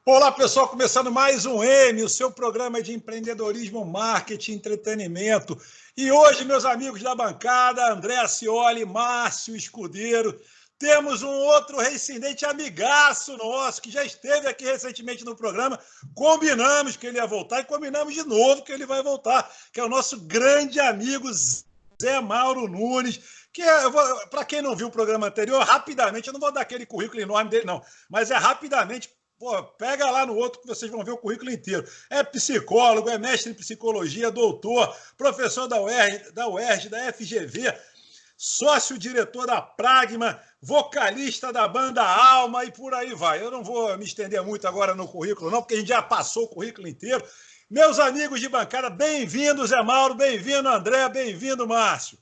Olá, pessoal, começando mais um M, o seu programa de empreendedorismo, marketing, entretenimento. E hoje, meus amigos da bancada, André Acioli, Márcio Escudeiro, temos um outro reincidente amigaço nosso, que já esteve aqui recentemente no programa. Combinamos que ele ia voltar e combinamos de novo que ele vai voltar, que é o nosso grande amigo Zé Mauro Nunes, que para quem não viu o programa anterior, rapidamente, eu não vou dar aquele currículo enorme dele, não, mas é rapidamente. Pô, pega lá no outro que vocês vão ver o currículo inteiro. É psicólogo, é mestre em psicologia, doutor, professor da UERJ, da FGV, sócio-diretor da Pragma, vocalista da banda Alma e por aí vai. Eu não vou me estender muito agora no currículo, não, porque a gente já passou o currículo inteiro. Meus amigos de bancada, bem-vindos, Zé Mauro, bem-vindo, André, bem-vindo, Márcio.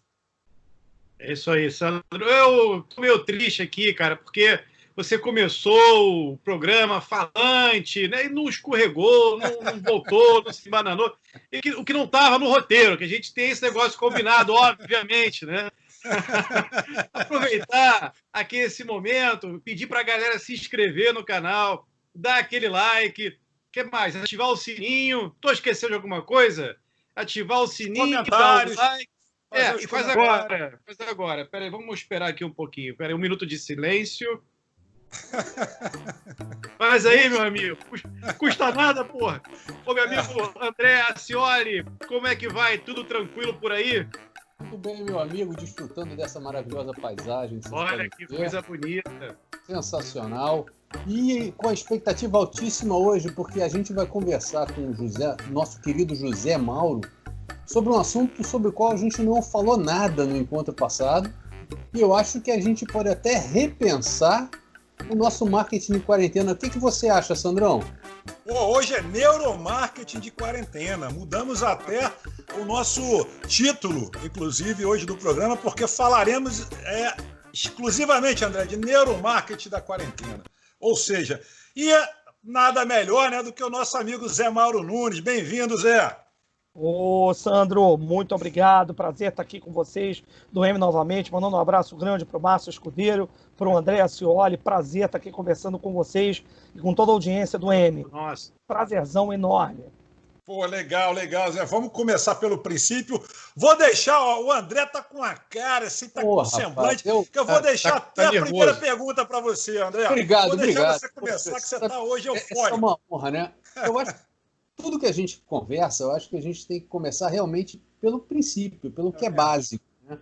É isso aí, Sandro. Eu tô meio triste aqui, cara, porque você começou o programa falante, né, e não escorregou, não voltou, não se embananou. O que não estava no roteiro, que a gente tem esse negócio combinado, obviamente, né? Aproveitar aqui esse momento, pedir para a galera se inscrever no canal, dar aquele like, o que mais? Ativar o sininho. Estou esquecendo de alguma coisa? Ativar o sininho, dar o like. E faz agora. Faz agora. Espera aí, vamos esperar aqui um pouquinho. Espera aí, 1 minuto de silêncio. Faz aí, meu amigo. Custa nada, porra. Ô, meu amigo André Acioli, como é que vai? Tudo tranquilo por aí? Tudo bem, meu amigo, desfrutando dessa maravilhosa paisagem. Olha que coisa bonita. Sensacional. E com a expectativa altíssima hoje, porque a gente vai conversar com o nosso querido José Mauro, sobre um assunto sobre o qual a gente não falou nada no encontro passado. E eu acho que a gente pode até repensar o nosso marketing de quarentena. O que você acha, Sandrão? Hoje é neuromarketing de quarentena. Mudamos até o nosso título, inclusive, hoje do programa, porque falaremos exclusivamente, André, de neuromarketing da quarentena. Ou seja, nada melhor, né, do que o nosso amigo Zé Mauro Nunes. Bem-vindo, Zé. Ô, Sandro, muito obrigado, prazer estar aqui com vocês do M novamente, mandando um abraço grande para o Márcio Escudeiro, para o André Acioli, prazer estar aqui conversando com vocês e com toda a audiência do M. Nossa. Prazerzão enorme. Pô, legal, Zé. Vamos começar pelo princípio. Vou deixar, o André tá com a cara, assim, tá com semblante, que eu vou deixar até a primeira pergunta para você, André. Obrigado. Vou deixar você começar, que você tá hoje eufórico. Essa é uma honra, né? Eu acho que tudo que a gente conversa, eu acho que a gente tem que começar realmente pelo princípio, pelo que é básico, né?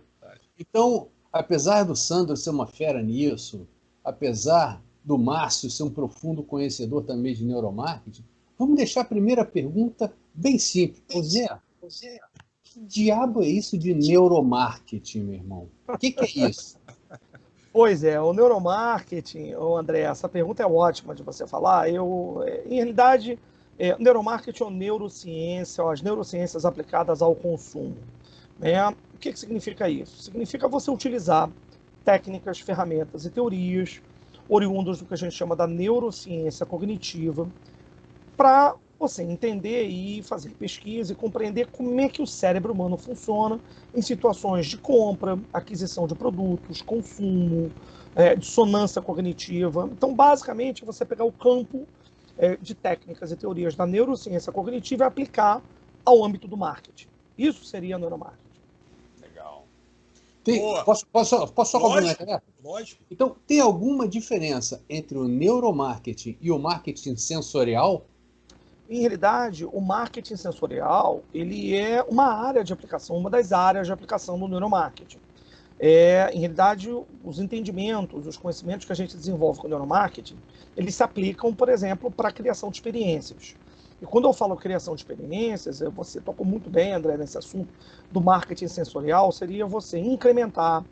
Então, apesar do Sandro ser uma fera nisso, apesar do Márcio ser um profundo conhecedor também de neuromarketing, vamos deixar a primeira pergunta bem simples. Zé, que diabo é isso de neuromarketing, meu irmão? O que é isso? Pois é, o neuromarketing, André, essa pergunta é ótima de você falar. Em realidade, neuromarketing ou neurociência, as neurociências aplicadas ao consumo. O que significa isso? Significa você utilizar técnicas, ferramentas e teorias oriundas do que a gente chama da neurociência cognitiva para você entender e fazer pesquisa e compreender como é que o cérebro humano funciona em situações de compra, aquisição de produtos, consumo, dissonância cognitiva. Então, basicamente, você pegar o campo de técnicas e teorias da neurociência cognitiva e aplicar ao âmbito do marketing. Isso seria neuromarketing. Legal. Posso só complementar? Lógico. Então, tem alguma diferença entre o neuromarketing e o marketing sensorial? Em realidade, o marketing sensorial ele é uma área de aplicação, uma das áreas de aplicação do neuromarketing. Em realidade, os entendimentos, os conhecimentos que a gente desenvolve com o neuromarketing, eles se aplicam, por exemplo, para a criação de experiências. E quando eu falo criação de experiências, você tocou muito bem, André, nesse assunto do marketing sensorial, seria você incrementar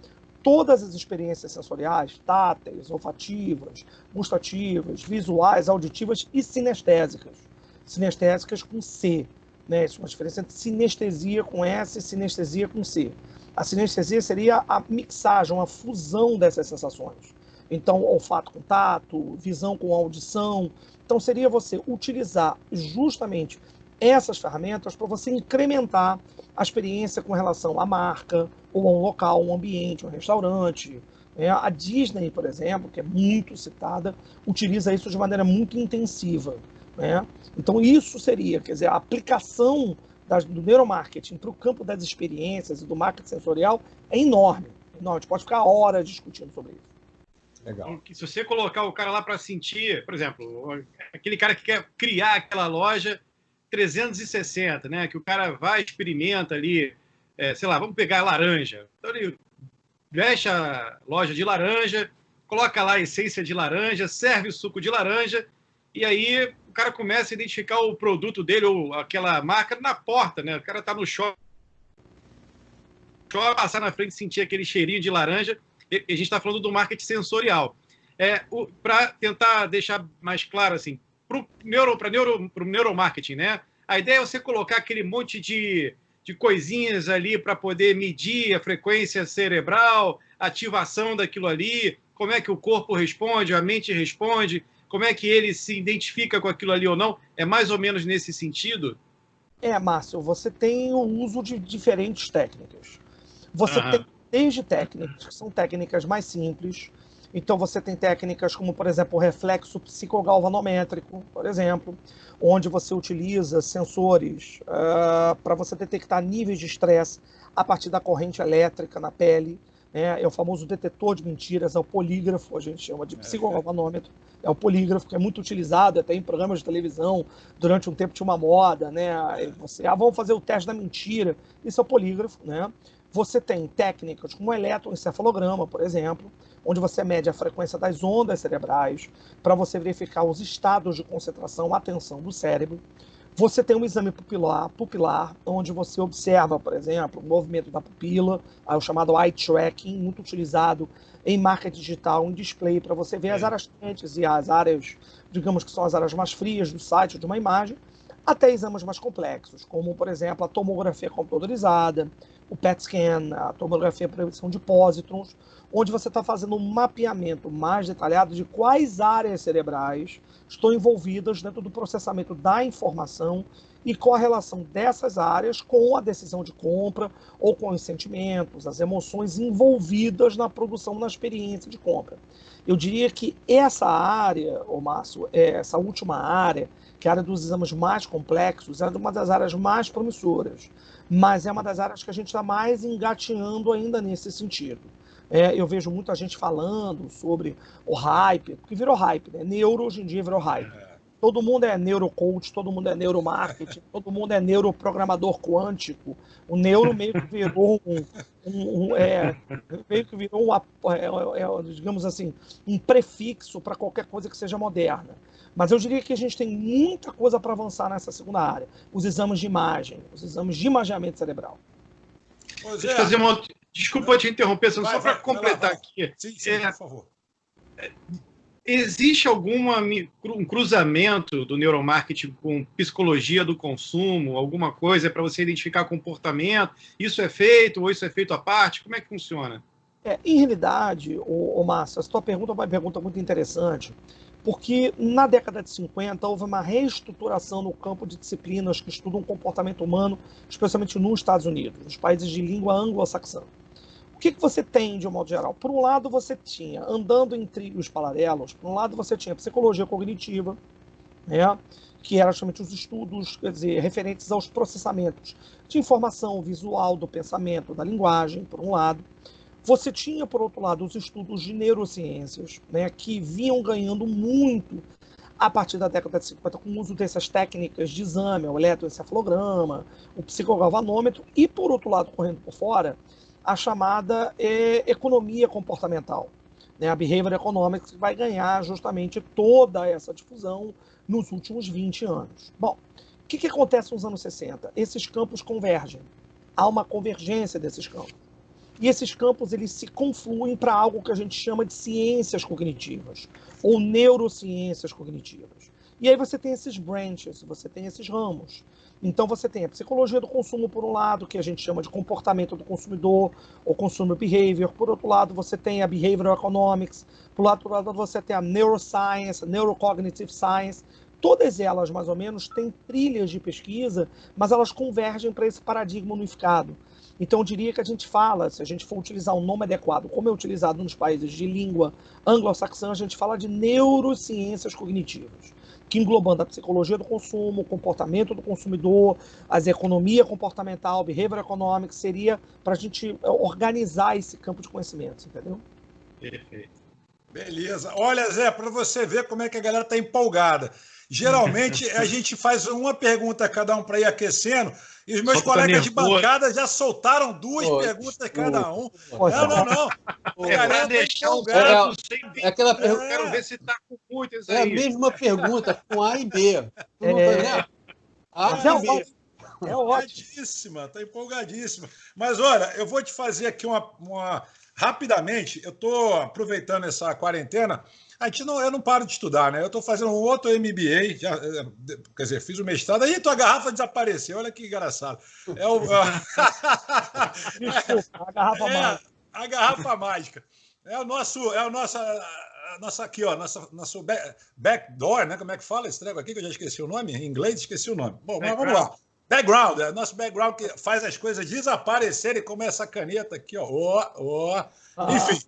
todas as experiências sensoriais, táteis, olfativas, gustativas, visuais, auditivas e sinestésicas. Sinestésicas com C, né? Isso é uma diferença entre sinestesia com S e sinestesia com C. A sinestesia seria a mixagem, a fusão dessas sensações. Então, olfato com tato, visão com audição. Então, seria você utilizar justamente essas ferramentas para você incrementar a experiência com relação à marca, ou a um local, um ambiente, um restaurante, A Disney, por exemplo, que é muito citada, utiliza isso de maneira muito intensiva. Então, isso seria, quer dizer, a aplicação do neuromarketing para o campo das experiências e do marketing sensorial é enorme. A gente pode ficar horas discutindo sobre isso. Legal. Se você colocar o cara lá para sentir, por exemplo, aquele cara que quer criar aquela loja 360, né? Que o cara vai, experimenta ali, sei lá, vamos pegar laranja. Então ele veste a loja de laranja, coloca lá a essência de laranja, serve o suco de laranja, e aí o cara começa a identificar o produto dele ou aquela marca na porta, né? O cara tá no shopping, passar na frente e sentir aquele cheirinho de laranja. E a gente está falando do marketing sensorial. Para tentar deixar mais claro, assim, para o neuromarketing, né? A ideia é você colocar aquele monte de coisinhas ali para poder medir a frequência cerebral, ativação daquilo ali, como é que o corpo responde, a mente responde, como é que ele se identifica com aquilo ali ou não. É mais ou menos nesse sentido? Márcio, você tem o uso de diferentes técnicas. Você tem desde técnicas que são técnicas mais simples. Então, você tem técnicas como, por exemplo, o reflexo psicogalvanométrico, por exemplo, onde você utiliza sensores para você detectar níveis de estresse a partir da corrente elétrica na pele. É o famoso detetor de mentiras, é o polígrafo, a gente chama de psicogalvanômetro. É o polígrafo, que é muito utilizado até em programas de televisão. Durante um tempo tinha uma moda, né? Vamos fazer o teste da mentira. Isso é o polígrafo, né? Você tem técnicas como o eletroencefalograma, por exemplo, onde você mede a frequência das ondas cerebrais para você verificar os estados de concentração, atenção do cérebro. Você tem um exame pupilar, onde você observa, por exemplo, o movimento da pupila, o chamado eye tracking, muito utilizado em marketing digital, em display, para você ver as áreas quentes e as áreas, digamos que são as áreas mais frias do site ou de uma imagem, até exames mais complexos, como, por exemplo, a tomografia computadorizada, o PET scan, a tomografia para emissão de pósitrons, onde você está fazendo um mapeamento mais detalhado de quais áreas cerebrais estão envolvidas dentro do processamento da informação e qual a relação dessas áreas com a decisão de compra ou com os sentimentos, as emoções envolvidas na produção, na experiência de compra. Eu diria que essa área, Márcio, essa última área, que é a área dos exames mais complexos, é uma das áreas mais promissoras, mas é uma das áreas que a gente está mais engateando ainda nesse sentido. Eu vejo muita gente falando sobre o hype, porque virou hype, né? Neuro hoje em dia virou hype. Todo mundo é neurocoach, todo mundo é neuromarketing, todo mundo é neuroprogramador quântico. O neuro meio que virou digamos assim, um prefixo para qualquer coisa que seja moderna. Mas eu diria que a gente tem muita coisa para avançar nessa segunda área. Os exames de imagem, os exames de imageamento cerebral. Deixa eu fazer uma... Desculpa te interromper, só para completar aqui. Sim, por favor. Existe um cruzamento do neuromarketing com psicologia do consumo, alguma coisa para você identificar comportamento? Isso é feito ou isso é feito à parte? Como é que funciona? Em realidade, Márcio, a sua pergunta é uma pergunta muito interessante, porque na década de 50 houve uma reestruturação no campo de disciplinas que estudam o comportamento humano, especialmente nos Estados Unidos, nos países de língua anglo-saxã. O que você tem, de um modo geral? Por um lado, você tinha, andando em trilhos paralelos, por um lado você tinha psicologia cognitiva, né, que eram justamente os estudos, quer dizer, referentes aos processamentos de informação visual, do pensamento, da linguagem, por um lado. Você tinha, por outro lado, os estudos de neurociências, né, que vinham ganhando muito a partir da década de 50 com o uso dessas técnicas de exame, o eletroencefalograma, o psicogalvanômetro, e, por outro lado, correndo por fora, a chamada economia comportamental, né, a Behavior Economics, que vai ganhar justamente toda essa difusão nos últimos 20 anos. Bom, o que acontece nos anos 60? Esses campos convergem, há uma convergência desses campos. E esses campos eles se confluem para algo que a gente chama de ciências cognitivas, ou neurociências cognitivas. E aí você tem esses branches, você tem esses ramos. Então você tem a psicologia do consumo, por um lado, que a gente chama de comportamento do consumidor, ou consumer behavior. Por outro lado, você tem a behavioral economics. Por outro lado, você tem a neuroscience, a neurocognitive science. Todas elas, mais ou menos, têm trilhas de pesquisa, mas elas convergem para esse paradigma unificado. Então, eu diria que a gente fala, se a gente for utilizar um nome adequado, como é utilizado nos países de língua anglo-saxã, a gente fala de neurociências cognitivas, que englobando a psicologia do consumo, o comportamento do consumidor, as economia comportamental, behavior economics, seria para a gente organizar esse campo de conhecimentos, entendeu? Perfeito. Beleza. Olha, Zé, para você ver como é que a galera está empolgada. Geralmente, a gente faz uma pergunta a cada um para ir aquecendo, e os meus colegas de bancada já soltaram 2 perguntas cada um. Não. É para deixar o gato sem bico. É aquela pergunta. Eu quero ver se está com muitas aí. É a mesma pergunta, com A e B. A e B. É ótimo. Está empolgadíssima. Mas olha, eu vou te fazer aqui rapidamente, eu estou aproveitando essa quarentena. Eu não paro de estudar, né? Eu estou fazendo um outro MBA, quer dizer, fiz o mestrado, aí tua garrafa desapareceu, olha que engraçado. Desculpa, a garrafa mágica. A garrafa mágica. Aqui, ó, nosso backdoor, né? Como é que fala esse treco aqui, que eu já esqueci o nome? Em inglês, esqueci o nome. Bom, mas vamos lá. Background, nosso background que faz as coisas desaparecerem, como essa caneta aqui, ó. Enfim.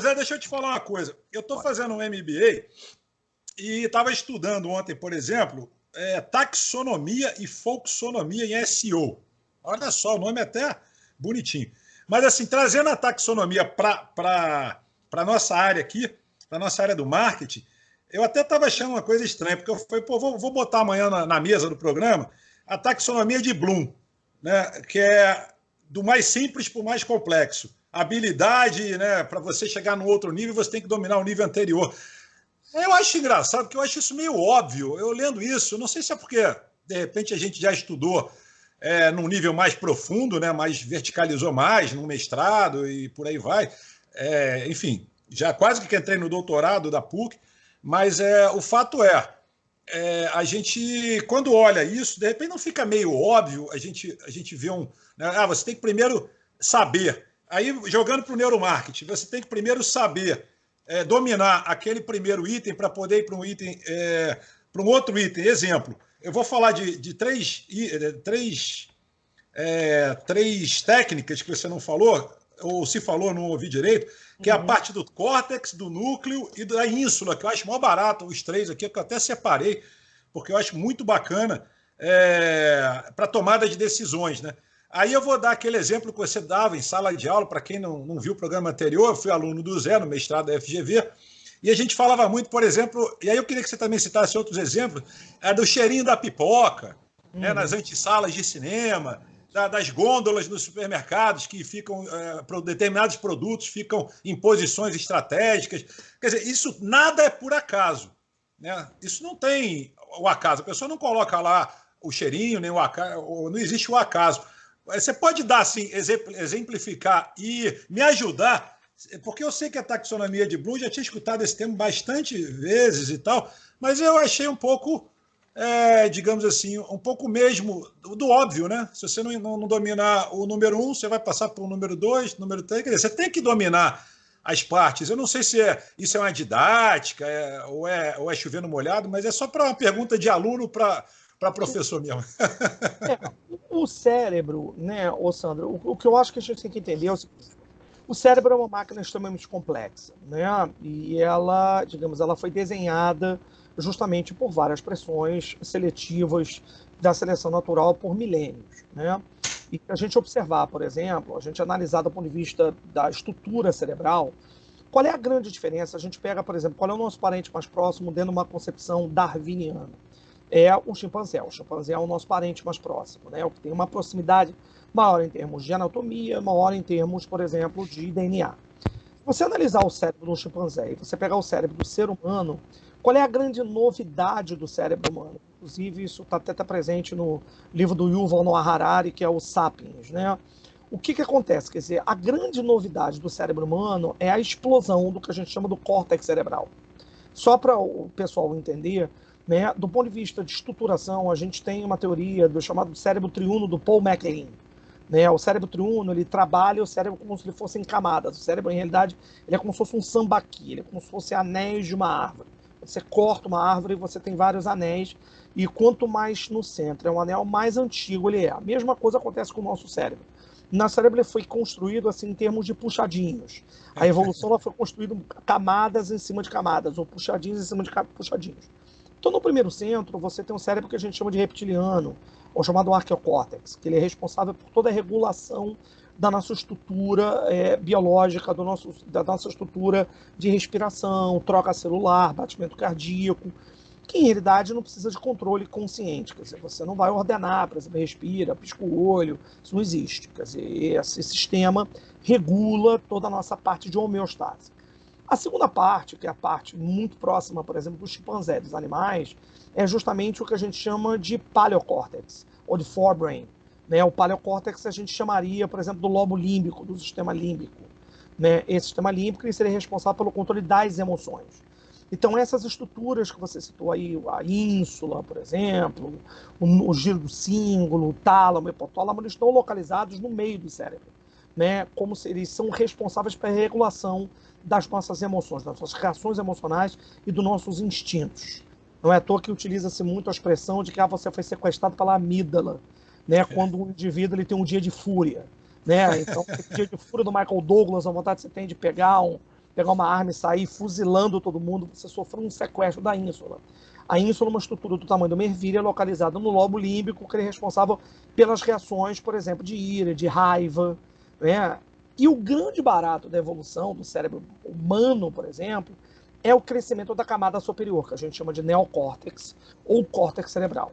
Zé, deixa eu te falar uma coisa. Eu estou fazendo um MBA e estava estudando ontem, por exemplo, taxonomia e folksonomia em SEO. Olha só, o nome é até bonitinho. Mas, assim, trazendo a taxonomia para a nossa área aqui, para a nossa área do marketing, eu até estava achando uma coisa estranha, porque eu falei, vou botar amanhã na mesa do programa a taxonomia de Bloom, né, que é do mais simples para o mais complexo. Habilidade, né, para você chegar no outro nível, você tem que dominar o nível anterior. Eu acho engraçado, porque eu acho isso meio óbvio. Eu lendo isso, não sei se é porque, de repente, a gente já estudou num nível mais profundo, né, mais verticalizou mais, no mestrado e por aí vai. Enfim, já quase que entrei no doutorado da PUC, mas o fato a gente, quando olha isso, de repente não fica meio óbvio, a gente vê né, você tem que primeiro saber. Aí, jogando para o neuromarketing, você tem que primeiro saber dominar aquele primeiro item para poder ir para um item, para um outro item. Exemplo, eu vou falar de três técnicas que você não falou, ou se falou, não ouvi direito, que é a parte do córtex, do núcleo e da ínsula, que eu acho mó barato, os 3 aqui, que eu até separei, porque eu acho muito bacana para tomada de decisões, né? Aí eu vou dar aquele exemplo que você dava em sala de aula, para quem não viu o programa anterior, eu fui aluno do Zé, no mestrado da FGV, e a gente falava muito, por exemplo, e aí eu queria que você também citasse outros exemplos, do cheirinho da pipoca, né, nas antessalas de cinema, das gôndolas nos supermercados que ficam, determinados produtos ficam em posições estratégicas. Quer dizer, isso nada é por acaso, né? Isso não tem o acaso, a pessoa não coloca lá o cheirinho, nem o acaso, não existe o acaso. Você pode dar, assim, exemplificar e me ajudar, porque eu sei que a taxonomia de Bloom, já tinha escutado esse termo bastante vezes e tal, mas eu achei um pouco, digamos assim, um pouco mesmo do óbvio, né? Se você não dominar o número 1, você vai passar para o número 2, número 3, quer dizer, você tem que dominar as partes. Eu não sei se isso é uma didática, ou é chover no molhado, mas é só para uma pergunta de aluno para professor mesmo. O cérebro, né, Sandro, o que eu acho que a gente tem que entender é o seguinte: o cérebro é uma máquina extremamente complexa, né? E ela, digamos, ela foi desenhada justamente por várias pressões seletivas da seleção natural por milênios, né? E a gente observar, por exemplo, a gente analisar do ponto de vista da estrutura cerebral, qual é a grande diferença? A gente pega, por exemplo, qual é o nosso parente mais próximo dentro de uma concepção darwiniana? É o chimpanzé. O chimpanzé é o nosso parente mais próximo, né? O que tem uma proximidade maior em termos de anatomia, maior em termos, por exemplo, de DNA. Se você analisar o cérebro do chimpanzé e você pegar o cérebro do ser humano, qual é a grande novidade do cérebro humano? Inclusive, isso até está presente no livro do Yuval Noah Harari, que é o Sapiens, né? O que acontece? Quer dizer, a grande novidade do cérebro humano é a explosão do que a gente chama do córtex cerebral. Só para o pessoal entender, né, do ponto de vista de estruturação, a gente tem uma teoria do chamado cérebro triuno do Paul MacLean. Né? O cérebro triuno, ele trabalha o cérebro como se ele fosse em camadas. O cérebro, em realidade, ele é como se fosse um sambaqui, ele é como se fosse anéis de uma árvore. Você corta uma árvore e você tem vários anéis, e quanto mais no centro é um anel, mais antigo ele é. A mesma coisa acontece com o nosso cérebro. Nosso cérebro foi construído assim em termos de puxadinhos. A evolução ela foi construída camadas em cima de camadas, ou puxadinhos em cima de puxadinhos. Então, no primeiro centro, você tem um cérebro que a gente chama de reptiliano, ou chamado arqueocórtex, que ele é responsável por toda a regulação da nossa estrutura biológica, da nossa estrutura de respiração, troca celular, batimento cardíaco, que em realidade não precisa de controle consciente. Quer dizer, você não vai ordenar, por exemplo, respira, pisca o olho, isso não existe. Quer dizer, esse sistema regula toda a nossa parte de homeostase. A segunda parte, que é a parte muito próxima, por exemplo, do chimpanzé, dos animais, é justamente o que a gente chama de paleocórtex, ou de forebrain. Né? O paleocórtex a gente chamaria, por exemplo, do lobo límbico, do sistema límbico. Né? Esse sistema límbico ele seria responsável pelo controle das emoções. Então, essas estruturas que você citou aí, a ínsula, por exemplo, o giro do cíngulo, o tálamo, o hipotálamo, eles estão localizados no meio do cérebro. Né? Como se eles são responsáveis pela regulação das nossas emoções, das nossas reações emocionais e dos nossos instintos. Não é à toa que utiliza-se muito a expressão de que você foi sequestrado pela amígdala, né? Quando um indivíduo ele tem um dia de fúria. Né? Então, o dia de fúria do Michael Douglas, a vontade que você tem de pegar uma arma e sair fuzilando todo mundo, você sofreu um sequestro da ínsula. A ínsula é uma estrutura do tamanho do mervilha localizada no lobo límbico, que é responsável pelas reações, por exemplo, de ira, de raiva. Né? E o grande barato da evolução do cérebro humano, por exemplo, é o crescimento da camada superior, que a gente chama de neocórtex ou córtex cerebral.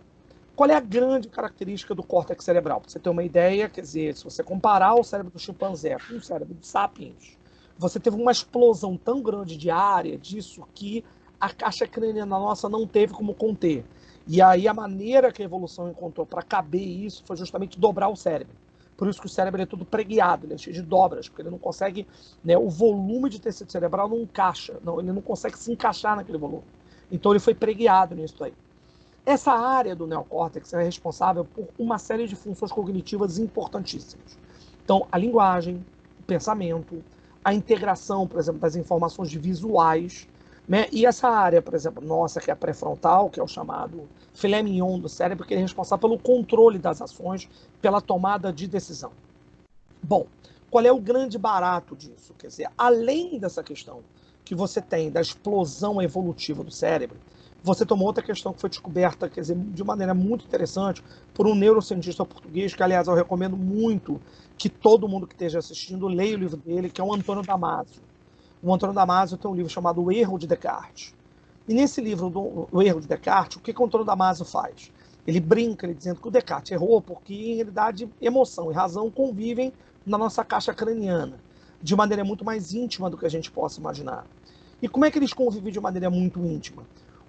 Qual é a grande característica do córtex cerebral? Para você ter uma ideia, quer dizer, se você comparar o cérebro do chimpanzé com o cérebro do sapiens, você teve uma explosão tão grande de área disso que a caixa craniana nossa não teve como conter. E aí a maneira que a evolução encontrou para caber isso foi justamente dobrar o cérebro. Por isso que o cérebro é todo preguiado, ele é cheio de dobras, porque ele não consegue, né, o volume de tecido cerebral não encaixa, ele não consegue se encaixar naquele volume. Então ele foi preguiado nisso aí. Essa área do neocórtex é responsável por uma série de funções cognitivas importantíssimas. Então, a linguagem, o pensamento, a integração, por exemplo, das informações visuais, né? E essa área, por exemplo, nossa, que é a pré-frontal, que é o chamado filé mignon do cérebro, que é responsável pelo controle das ações, pela tomada de decisão. Bom, qual é o grande barato disso? Quer dizer, além dessa questão que você tem da explosão evolutiva do cérebro, você tomou outra questão que foi descoberta, quer dizer, de maneira muito interessante, por um neurocientista português, que, aliás, eu recomendo muito que todo mundo que esteja assistindo leia o livro dele, que é o Antônio Damasio. O Antônio Damasio tem um livro chamado O Erro de Descartes. E nesse livro, O Erro de Descartes, o que o Antônio Damasio faz? Ele brinca, ele dizendo que o Descartes errou porque, em realidade, emoção e razão convivem na nossa caixa craniana, de maneira muito mais íntima do que a gente possa imaginar. E como é que eles convivem de maneira muito íntima?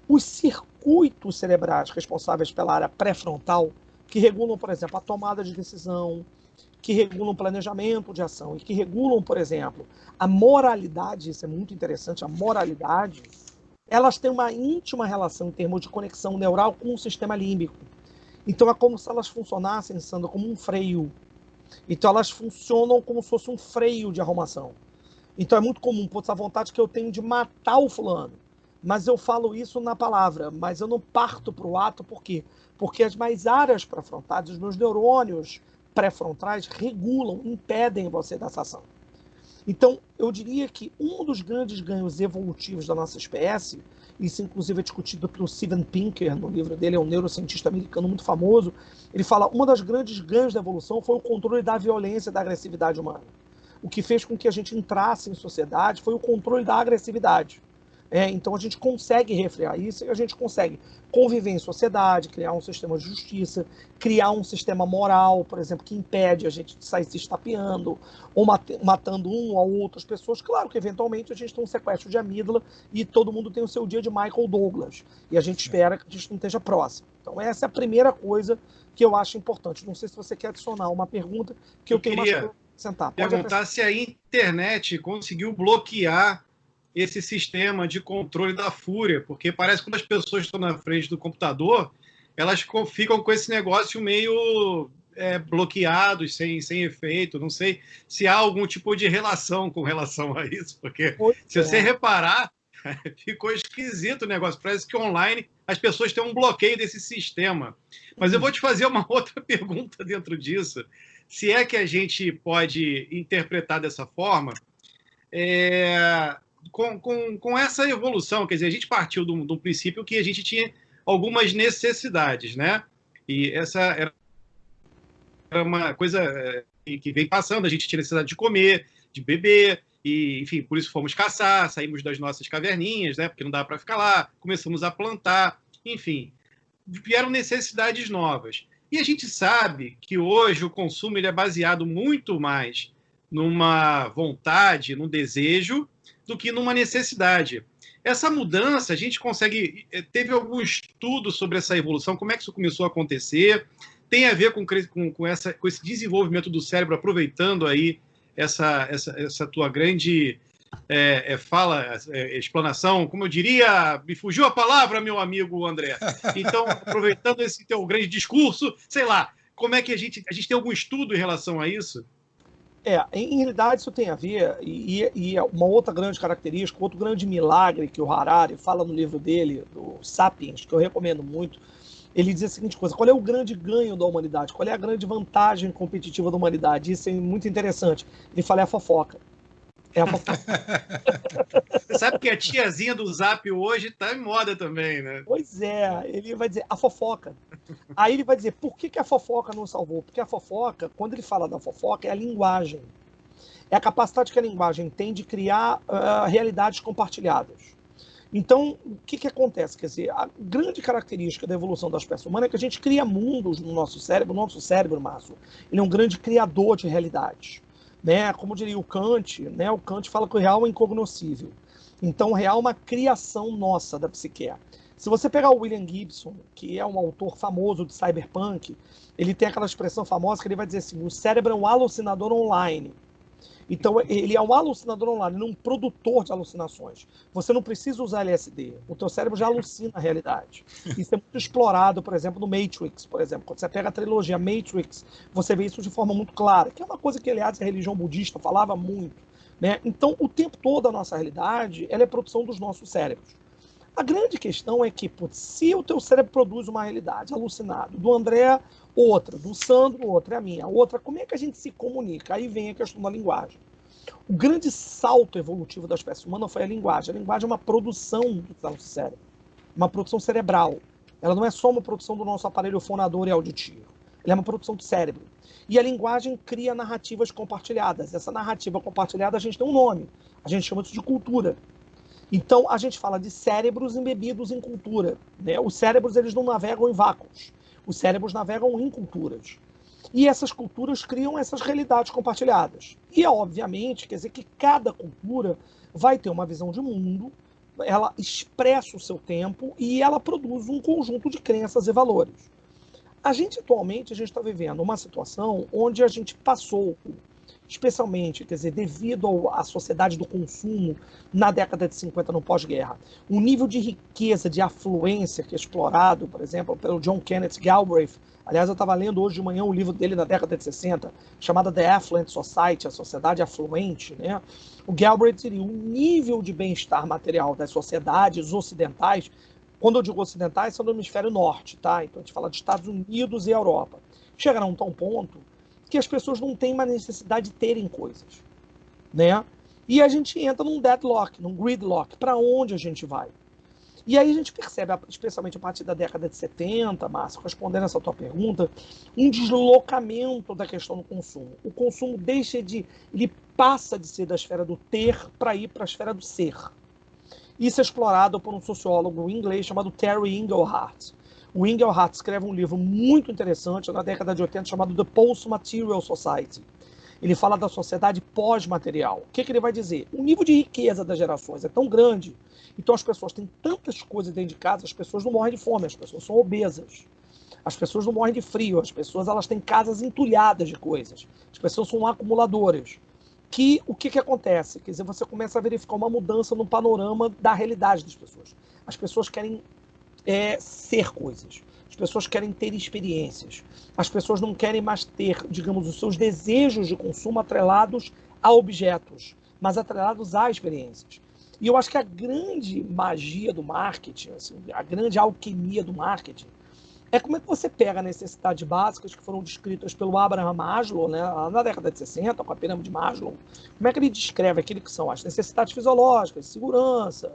Os circuitos cerebrais responsáveis pela área pré-frontal, que regulam, por exemplo, a tomada de decisão, que regulam o planejamento de ação e que regulam, por exemplo, a moralidade, isso é muito interessante, a moralidade, elas têm uma íntima relação em termos de conexão neural com o sistema límbico. Então é como se elas funcionassem, Sandra, como um freio. Então elas funcionam como se fosse um freio de arrumação. Então é muito comum, putz, a vontade que eu tenho de matar o fulano. Mas eu falo isso na palavra, mas eu não parto para o ato, por quê? Porque as mais áreas pré-frontais, os meus neurônios pré-frontais regulam, impedem você dessa ação. Então, eu diria que um dos grandes ganhos evolutivos da nossa espécie, isso inclusive é discutido pelo Steven Pinker, no livro dele, é um neurocientista americano muito famoso, ele fala que uma das grandes ganhos da evolução foi o controle da violência e da agressividade humana. O que fez com que a gente entrasse em sociedade foi o controle da agressividade. Então a gente consegue refrear isso e a gente consegue conviver em sociedade, criar um sistema de justiça, criar um sistema moral, por exemplo, que impede a gente de sair se estapeando ou matando um ou outras pessoas. Claro que eventualmente a gente tem um sequestro de amígdala e todo mundo tem o seu dia de Michael Douglas e a gente espera que a gente não esteja próximo. Então essa é a primeira coisa que eu acho importante. Não sei se você quer adicionar uma pergunta que eu tenho mais para acrescentar. Perguntar se a internet conseguiu bloquear esse sistema de controle da fúria, porque parece que quando as pessoas estão na frente do computador, elas ficam com esse negócio meio bloqueados, sem efeito. Não sei se há algum tipo de relação com relação a isso, porque se você reparar, ficou esquisito o negócio. Parece que online as pessoas têm um bloqueio desse sistema. Mas eu vou te fazer uma outra pergunta dentro disso. Se é que a gente pode interpretar dessa forma, com essa evolução, quer dizer, a gente partiu de um princípio que a gente tinha algumas necessidades, né? E essa era uma coisa que vem passando, a gente tinha necessidade de comer, de beber, e, enfim, por isso fomos caçar, saímos das nossas caverninhas, né? Porque não dava para ficar lá, começamos a plantar, enfim, vieram necessidades novas. E a gente sabe que hoje o consumo ele é baseado muito mais numa vontade, num desejo, do que numa necessidade. Essa mudança, a gente consegue... Teve algum estudo sobre essa evolução, como é que isso começou a acontecer? Tem a ver com esse desenvolvimento do cérebro, aproveitando aí essa tua grande explanação, como eu diria, me fugiu a palavra, meu amigo André. Então, aproveitando esse teu grande discurso, sei lá, como é que a gente tem algum estudo em relação a isso? Em realidade isso tem a ver, e uma outra grande característica, outro grande milagre que o Harari fala no livro dele, do Sapiens, que eu recomendo muito. Ele diz a seguinte coisa: qual é o grande ganho da humanidade? Qual é a grande vantagem competitiva da humanidade? Isso é muito interessante. Ele fala: é a fofoca. É a fofoca. Você sabe que a tiazinha do Zap hoje está em moda também, né? Pois é, ele vai dizer a fofoca. Aí ele vai dizer, por que a fofoca não salvou? Porque a fofoca, quando ele fala da fofoca, é a linguagem. É a capacidade que a linguagem tem de criar realidades compartilhadas. Então, o que acontece? Quer dizer, a grande característica da evolução da espécie humana é que a gente cria mundos no nosso cérebro. O nosso cérebro, Márcio, ele é um grande criador de realidades. Né? Como diria o Kant, né? O Kant fala que o real é incognoscível. Então, o real é uma criação nossa da psique. Se você pegar o William Gibson, que é um autor famoso de cyberpunk, ele tem aquela expressão famosa que ele vai dizer assim: o cérebro é um alucinador online. Então, ele é um alucinador online, não um produtor de alucinações. Você não precisa usar LSD. O teu cérebro já alucina a realidade. Isso é muito explorado, por exemplo, no Matrix, por exemplo. Quando você pega a trilogia Matrix, você vê isso de forma muito clara, que é uma coisa que, aliás, a religião budista falava muito. Né? Então, o tempo todo a nossa realidade ela é produção dos nossos cérebros. A grande questão é que, se o teu cérebro produz uma realidade alucinada, do André, outra, do Sandro, outra, é a minha, outra, como é que a gente se comunica? Aí vem a questão da linguagem. O grande salto evolutivo da espécie humana foi a linguagem. A linguagem é uma produção do nosso cérebro, uma produção cerebral. Ela não é só uma produção do nosso aparelho fonador e auditivo. Ela é uma produção do cérebro. E a linguagem cria narrativas compartilhadas. Essa narrativa compartilhada, a gente tem um nome. A gente chama isso de cultura. Então, a gente fala de cérebros embebidos em cultura. Né? Os cérebros eles não navegam em vácuos. Os cérebros navegam em culturas. E essas culturas criam essas realidades compartilhadas. E, obviamente, quer dizer que cada cultura vai ter uma visão de mundo, ela expressa o seu tempo e ela produz um conjunto de crenças e valores. Atualmente, a gente está vivendo uma situação onde a gente passou, especialmente, quer dizer, devido à sociedade do consumo na década de 50, no pós-guerra, o nível de riqueza, de afluência que é explorado, por exemplo, pelo John Kenneth Galbraith. Aliás, eu estava lendo hoje de manhã um livro dele na década de 60, chamado The Affluent Society, a sociedade afluente. Né? O Galbraith diria o nível de bem-estar material das sociedades ocidentais. Quando eu digo ocidentais, são do hemisfério norte, tá? Então a gente fala de Estados Unidos e Europa. Chegaram a um tal ponto que as pessoas não têm mais necessidade de terem coisas, né? E a gente entra num deadlock, num gridlock. Para onde a gente vai? E aí a gente percebe, especialmente a partir da década de 70, Márcio, respondendo essa tua pergunta, um deslocamento da questão do consumo. O consumo ele passa de ser da esfera do ter para ir para a esfera do ser. Isso é explorado por um sociólogo inglês chamado Terry Engelhardt. O Engelhardt escreve um livro muito interessante na década de 80 chamado The Post-Material Society. Ele fala da sociedade pós-material. O que ele vai dizer? O nível de riqueza das gerações é tão grande, então as pessoas têm tantas coisas dentro de casa, as pessoas não morrem de fome, as pessoas são obesas. As pessoas não morrem de frio, as pessoas elas têm casas entulhadas de coisas. As pessoas são acumuladoras. O que acontece? Quer dizer, você começa a verificar uma mudança no panorama da realidade das pessoas. As pessoas querem ser coisas. As pessoas querem ter experiências. As pessoas não querem mais ter, digamos, os seus desejos de consumo atrelados a objetos, mas atrelados a experiências. E eu acho que a grande magia do marketing, assim, a grande alquimia do marketing, é como é que você pega necessidades básicas que foram descritas pelo Abraham Maslow, né, na década de 60, com a pirâmide de Maslow. Como é que ele descreve aquilo que são as necessidades fisiológicas, de segurança,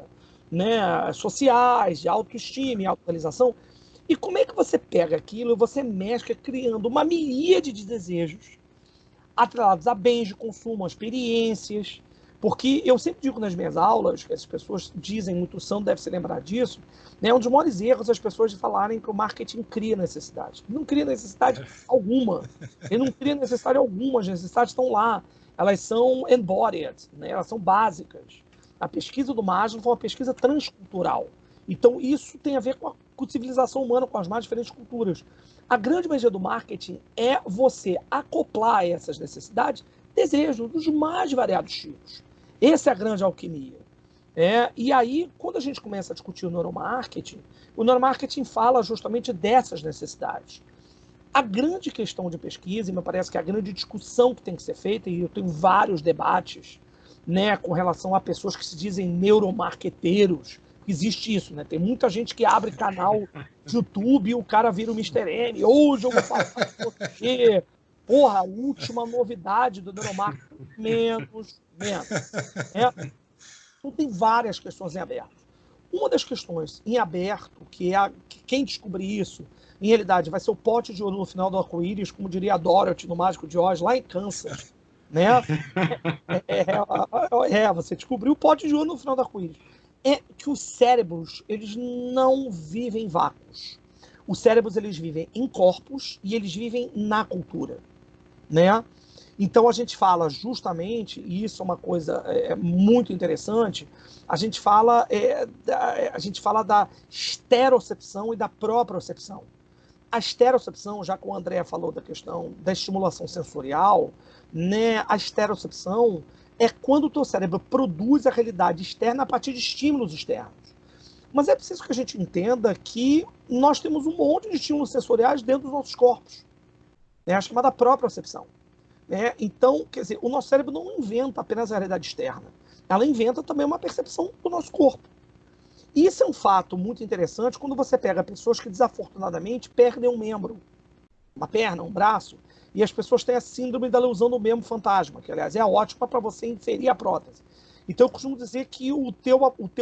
né, sociais, de autoestima e autorrealização. E como é que você pega aquilo e você mescla criando uma miríade de desejos atrelados a bens de consumo, a experiências. Porque eu sempre digo nas minhas aulas, que as pessoas dizem, muito o Sandro deve se lembrar disso, né, um dos maiores erros as pessoas de falarem que o marketing cria necessidade. Ele não cria necessidade alguma. Ele não cria necessidade alguma. As necessidades estão lá. Elas são embodied, né, elas são básicas. A pesquisa do Maslow foi uma pesquisa transcultural. Então, isso tem a ver com a civilização humana, com as mais diferentes culturas. A grande magia do marketing é você acoplar a essas necessidades desejos dos mais variados tipos. Essa é a grande alquimia. E aí, quando a gente começa a discutir o neuromarketing fala justamente dessas necessidades. A grande questão de pesquisa, e me parece que a grande discussão que tem que ser feita, e eu tenho vários debates, né, com relação a pessoas que se dizem neuromarqueteiros, existe isso, né? Tem muita gente que abre canal de YouTube e o cara vira o Mr. M. Hoje eu vou falar porque, porra, a última novidade do neuromarketing, menos. Então tem várias questões em aberto. Uma das questões em aberto, que quem descobrir isso, em realidade, vai ser o pote de ouro no final do arco-íris, como diria a Dorothy no Mágico de Oz, lá em Kansas, né? Você descobriu o pote de ouro no final do arco-íris. É que os cérebros, eles não vivem em vácuos. Os cérebros, eles vivem em corpos e eles vivem na cultura, né? Então, a gente fala justamente, e isso é uma coisa muito interessante, a gente fala da estereocepção e da propriocepção. A estereocepção, já que o André falou da questão da estimulação sensorial, né, a estereocepção é quando o teu cérebro produz a realidade externa a partir de estímulos externos. Mas é preciso que a gente entenda que nós temos um monte de estímulos sensoriais dentro dos nossos corpos, né, a chamada propriocepção. Então, quer dizer, o nosso cérebro não inventa apenas a realidade externa, ela inventa também uma percepção do nosso corpo. E isso é um fato muito interessante quando você pega pessoas que desafortunadamente perdem um membro, uma perna, um braço, e as pessoas têm a síndrome da ilusão do membro fantasma, que aliás é ótima para você inserir a prótese. Então eu costumo dizer que o teu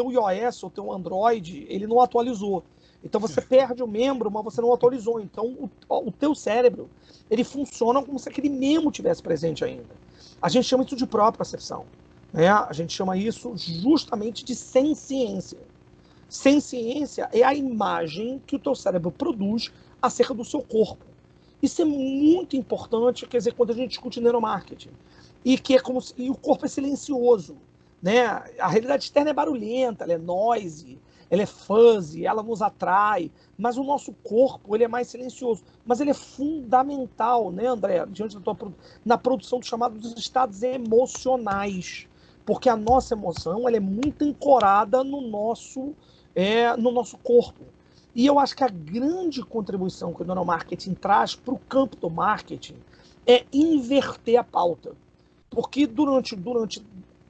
iOS, o teu Android, ele não atualizou. Então você perde o membro, mas você não atualizou. Então o teu cérebro, ele funciona como se aquele membro tivesse presente ainda. A gente chama isso de propriocepção, né? A gente chama isso justamente de senciência. Senciência é a imagem que o teu cérebro produz acerca do seu corpo. Isso é muito importante, quer dizer, quando a gente discute neuromarketing. E que é como se, e o corpo é silencioso, né? A realidade externa é barulhenta, ela é noisy, ela é fuzzy, ela nos atrai, mas o nosso corpo, ele é mais silencioso. Mas ele é fundamental, né, André, diante da na produção dos chamados estados emocionais. Porque a nossa emoção, ela é muito ancorada no nosso corpo. E eu acho que a grande contribuição que o neuromarketing traz para o campo do marketing é inverter a pauta. Porque durante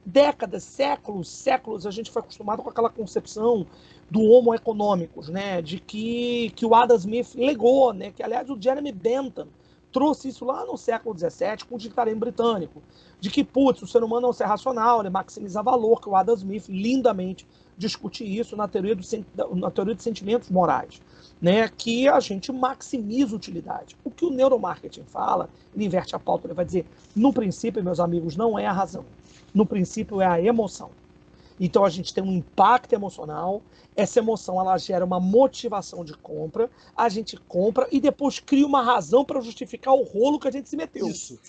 décadas, séculos, a gente foi acostumado com aquela concepção do homo econômicos, né? De que o Adam Smith legou, né? Que, aliás, o Jeremy Bentham trouxe isso lá no século XVII com o ditarismo britânico, de que, putz, o ser humano é um ser racional, ele maximiza valor, que o Adam Smith lindamente discute isso na teoria de sentimentos morais, né? Que a gente maximiza utilidade. O que o neuromarketing fala, ele inverte a pauta, ele vai dizer, no princípio, meus amigos, não é a razão, no princípio é a emoção. Então a gente tem um impacto emocional, essa emoção ela gera uma motivação de compra, a gente compra e depois cria uma razão para justificar o rolo que a gente se meteu. Isso.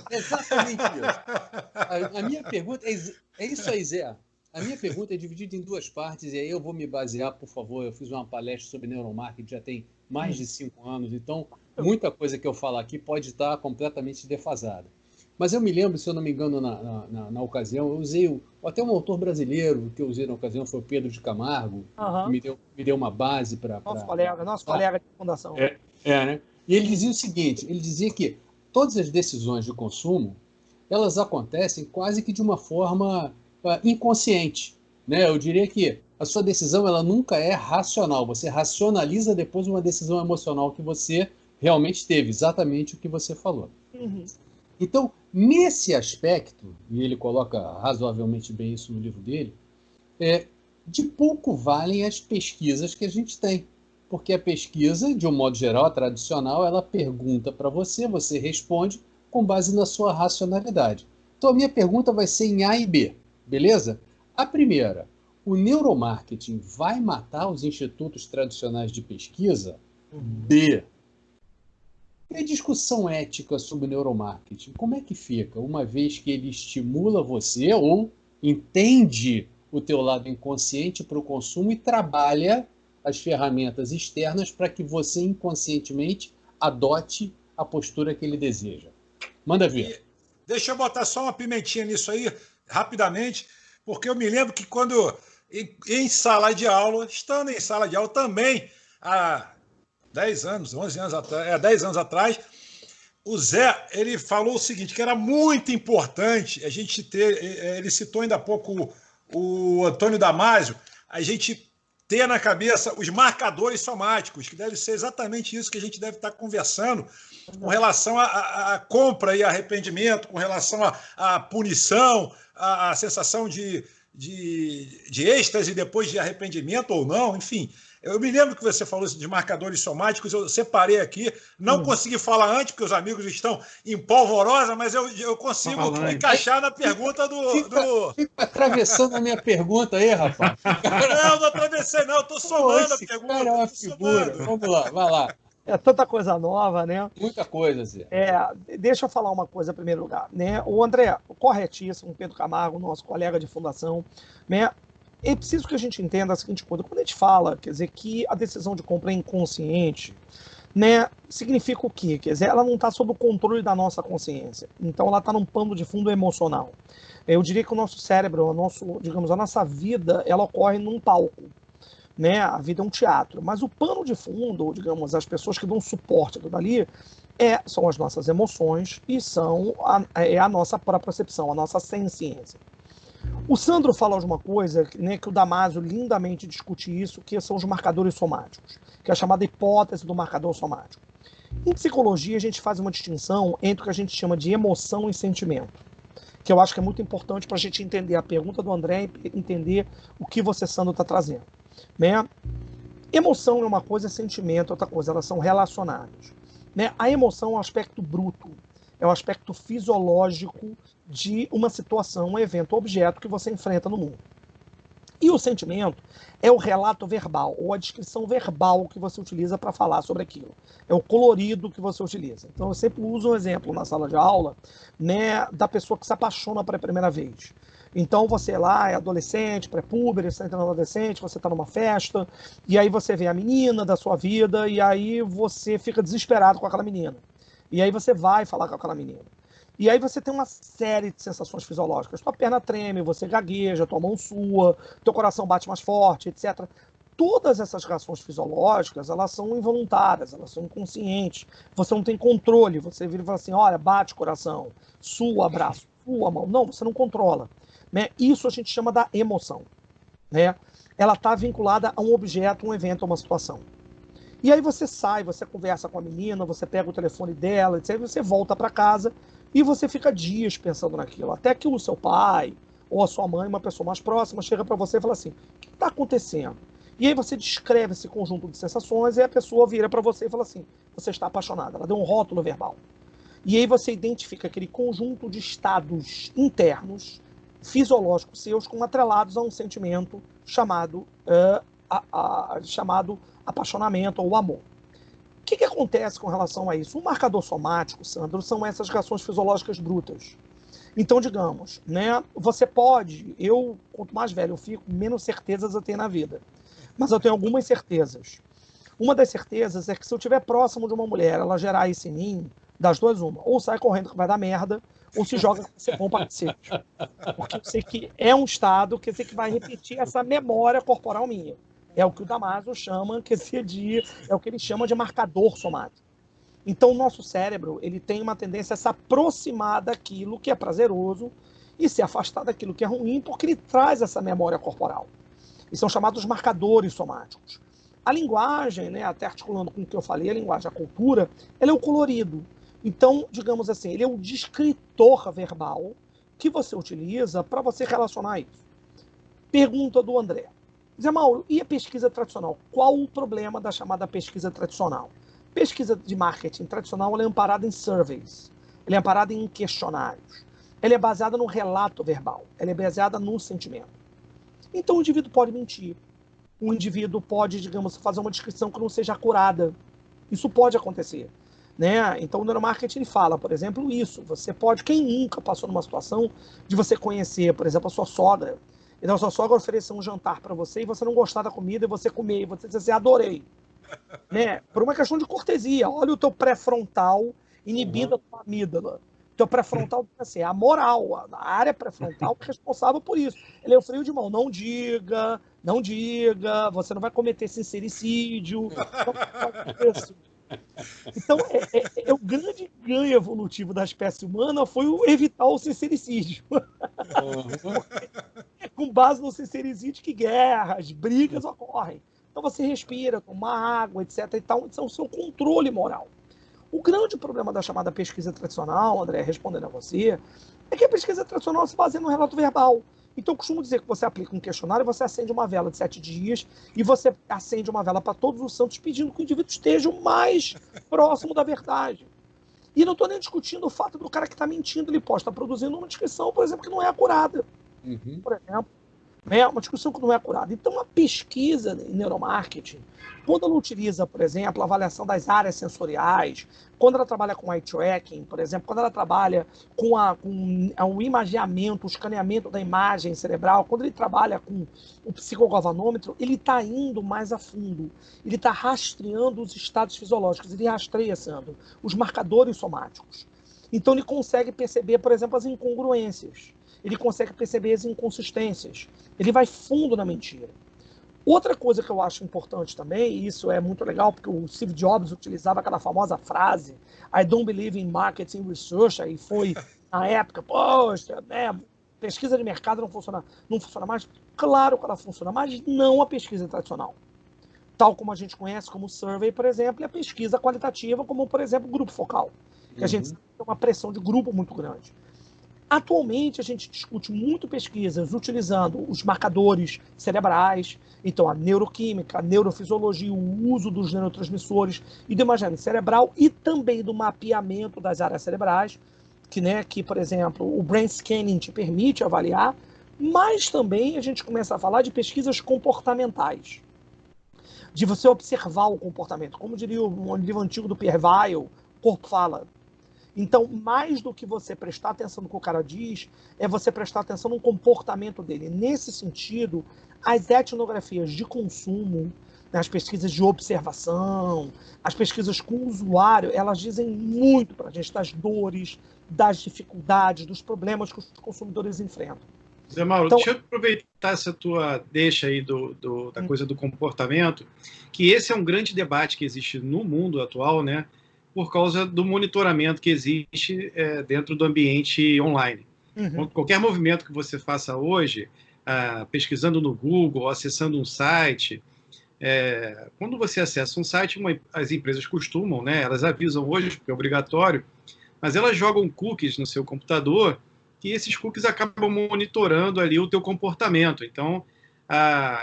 Exatamente isso. A minha pergunta é isso aí, Zé. A minha pergunta é dividida em duas partes, e aí eu vou me basear, por favor, eu fiz uma palestra sobre neuromarketing já tem mais de 5 anos, então muita coisa que eu falar aqui pode estar completamente defasada. Mas eu me lembro, se eu não me engano, na ocasião, eu usei, até um autor brasileiro que eu usei na ocasião foi o Pedro de Camargo, que me deu uma base para... Nosso colega de fundação. Né? E ele dizia o seguinte, ele dizia que todas as decisões de consumo, elas acontecem quase que de uma forma inconsciente, né? Eu diria que a sua decisão ela nunca é racional. Você racionaliza depois uma decisão emocional que você realmente teve, exatamente o que você falou. Uhum. Então, nesse aspecto, e ele coloca razoavelmente bem isso no livro dele, de pouco valem as pesquisas que a gente tem. Porque a pesquisa, de um modo geral, a tradicional, ela pergunta para você, você responde com base na sua racionalidade. Então, a minha pergunta vai ser em A e B, beleza? A primeira, o neuromarketing vai matar os institutos tradicionais de pesquisa? B. E a discussão ética sobre neuromarketing, como é que fica? Uma vez que ele estimula você ou entende o teu lado inconsciente para o consumo e trabalha as ferramentas externas para que você inconscientemente adote a postura que ele deseja. Manda ver. Deixa eu botar só uma pimentinha nisso aí, rapidamente, porque eu me lembro que quando em sala de aula, estando em sala de aula também, há 10 anos, 11 anos atrás, 10 anos atrás, o Zé, ele falou o seguinte, que era muito importante a gente ter, ele citou ainda há pouco o Antônio Damasio, a gente ter na cabeça os marcadores somáticos, que deve ser exatamente isso que a gente deve estar conversando com relação à compra e arrependimento, com relação à punição, à sensação de êxtase depois de arrependimento ou não, enfim. Eu me lembro que você falou de marcadores somáticos, eu separei aqui, não consegui falar antes, porque os amigos estão em polvorosa, mas eu consigo encaixar na pergunta do... Fica atravessando a minha pergunta aí, rapaz. Não atravessei não, estou somando a pergunta. Cara é uma figura. Vamos lá, vai lá. É tanta coisa nova, né? Muita coisa, Zé. Deixa eu falar uma coisa em primeiro lugar, né? O André, corretíssimo, Pedro Camargo, nosso colega de fundação, né? É preciso que a gente entenda a seguinte coisa, quando a gente fala, quer dizer, que a decisão de compra é inconsciente, né, significa o quê? Quer dizer, ela não está sob o controle da nossa consciência, então ela está num pano de fundo emocional. Eu diria que o nosso cérebro, a nossa vida, ela ocorre num palco, né? A vida é um teatro, mas o pano de fundo, digamos, as pessoas que dão suporte a tudo ali, são as nossas emoções e são a nossa própria percepção, a nossa senciência. O Sandro fala de uma coisa, né, que o Damasio lindamente discute isso, que são os marcadores somáticos, que é a chamada hipótese do marcador somático. Em psicologia, a gente faz uma distinção entre o que a gente chama de emoção e sentimento, que eu acho que é muito importante para a gente entender a pergunta do André e entender o que você, Sandro, está trazendo. Né? Emoção é uma coisa, sentimento é outra coisa, elas são relacionadas. Né? A emoção é um aspecto bruto, é um aspecto fisiológico de uma situação, um evento, um objeto que você enfrenta no mundo. E o sentimento é o relato verbal, ou a descrição verbal que você utiliza para falar sobre aquilo. É o colorido que você utiliza. Então, eu sempre uso um exemplo na sala de aula, né, da pessoa que se apaixona pela primeira vez. Então, você lá é adolescente, pré-púber, você está entrando no adolescente, você está numa festa, e aí você vê a menina da sua vida, e aí você fica desesperado com aquela menina. E aí você vai falar com aquela menina. E aí você tem uma série de sensações fisiológicas. Tua perna treme, você gagueja, tua mão sua, teu coração bate mais forte, etc. Todas essas reações fisiológicas, elas são involuntárias, elas são inconscientes. Você não tem controle. Você vira e fala assim, olha, bate coração, sua braço, sua mão. Não, você não controla. Né? Isso a gente chama da emoção. Né? Ela está vinculada a um objeto, um evento, a uma situação. E aí você sai, você conversa com a menina, você pega o telefone dela, etc. Você volta para casa e você fica dias pensando naquilo. Até que o seu pai ou a sua mãe, uma pessoa mais próxima, chega para você e fala assim, o que está acontecendo? E aí você descreve esse conjunto de sensações e a pessoa vira para você e fala assim, você está apaixonada. Ela deu um rótulo verbal. E aí você identifica aquele conjunto de estados internos, fisiológicos seus, com atrelados a um sentimento chamado apaixonamento ou amor. O que acontece com relação a isso? O marcador somático, Sandro, são essas reações fisiológicas brutas. Então, digamos, né, você pode, quanto mais velho eu fico, menos certezas eu tenho na vida. Mas eu tenho algumas certezas. Uma das certezas é que se eu estiver próximo de uma mulher, ela gerar isso em mim, das duas uma, ou sai correndo que vai dar merda, ou se joga que ser bom para cacete. Porque eu sei que é um estado que eu sei que vai repetir essa memória corporal minha. É o que o Damasio chama, é o que ele chama de marcador somático. Então, o nosso cérebro ele tem uma tendência a se aproximar daquilo que é prazeroso e se afastar daquilo que é ruim, porque ele traz essa memória corporal. E são chamados marcadores somáticos. A linguagem, né, até articulando com o que eu falei, a linguagem, a cultura, ela é o colorido. Então, digamos assim, ele é o descritor verbal que você utiliza para você relacionar isso. Pergunta do André. Zé Mauro, e a pesquisa tradicional? Qual o problema da chamada pesquisa tradicional? Pesquisa de marketing tradicional ela é amparada em surveys, ela é amparada em questionários, ela é baseada no relato verbal, ela é baseada no sentimento. Então o indivíduo pode mentir, o indivíduo pode, digamos, fazer uma descrição que não seja acurada. Isso pode acontecer, né? Então o neuromarketing ele fala, por exemplo, isso. Você pode, quem nunca passou numa situação de você conhecer, por exemplo, a sua sogra, então a sua sogra oferecer um jantar para você e você não gostar da comida e você comer, e você dizer assim, adorei. Né? Por uma questão de cortesia. Olha o teu pré-frontal inibindo a tua amígdala. O teu pré-frontal, assim, a moral, a área pré-frontal é responsável por isso. Ele é o freio de mão. Não diga, você não vai cometer sincericídio. Então, o grande ganho evolutivo da espécie humana foi evitar o sincericídio. É com base no sincericídio que guerras, brigas ocorrem. Então você respira, toma água, etc. e tal. Isso é o seu controle moral. O grande problema da chamada pesquisa tradicional, André, respondendo a você, é que a pesquisa tradicional se baseia no relato verbal. Então eu costumo dizer que você aplica um questionário, você acende uma vela de 7 dias e você acende uma vela para todos os santos pedindo que o indivíduo esteja o mais próximo da verdade. E não estou nem discutindo o fato do cara que está mentindo, ele pode estar produzindo uma descrição, por exemplo, que não é acurada. Por exemplo. É uma discussão que não é acurada. Então, a pesquisa em neuromarketing, quando ela utiliza, por exemplo, a avaliação das áreas sensoriais, quando ela trabalha com eye tracking, por exemplo, quando ela trabalha com o imageamento, o escaneamento da imagem cerebral, quando ele trabalha com o psicogalvanômetro, ele está indo mais a fundo. Ele está rastreando os estados fisiológicos. Ele rastreia, Sandro, os marcadores somáticos. Então, ele consegue perceber, por exemplo, as incongruências. Ele consegue perceber as inconsistências. Ele vai fundo na mentira. Outra coisa que eu acho importante também, e isso é muito legal, porque o Steve Jobs utilizava aquela famosa frase I don't believe in marketing research, aí foi, na época, poxa, né, pesquisa de mercado não funciona mais. Claro que ela funciona, mas não a pesquisa tradicional. Tal como a gente conhece como survey, por exemplo, e a pesquisa qualitativa, como, por exemplo, o grupo focal. Que a gente sabe que tem uma pressão de grupo muito grande. Atualmente, a gente discute muito pesquisas utilizando os marcadores cerebrais, então a neuroquímica, a neurofisiologia, o uso dos neurotransmissores e do imaginamento cerebral e também do mapeamento das áreas cerebrais, que, por exemplo, o brain scanning te permite avaliar, mas também a gente começa a falar de pesquisas comportamentais, de você observar o comportamento. Como diria um livro antigo do Pierre Weil, o corpo fala. Então, mais do que você prestar atenção no que o cara diz, é você prestar atenção no comportamento dele. Nesse sentido, as etnografias de consumo, né, as pesquisas de observação, as pesquisas com o usuário, elas dizem muito para a gente das dores, das dificuldades, dos problemas que os consumidores enfrentam. Zé Mauro, então, deixa eu aproveitar essa tua deixa aí da coisa do comportamento, que esse é um grande debate que existe no mundo atual, né? Por causa do monitoramento que existe dentro do ambiente online. Qualquer movimento que você faça hoje, pesquisando no Google, acessando um site, quando você acessa um site, as empresas costumam, né, elas avisam hoje, porque é obrigatório, mas elas jogam cookies no seu computador e esses cookies acabam monitorando ali o teu comportamento. Então,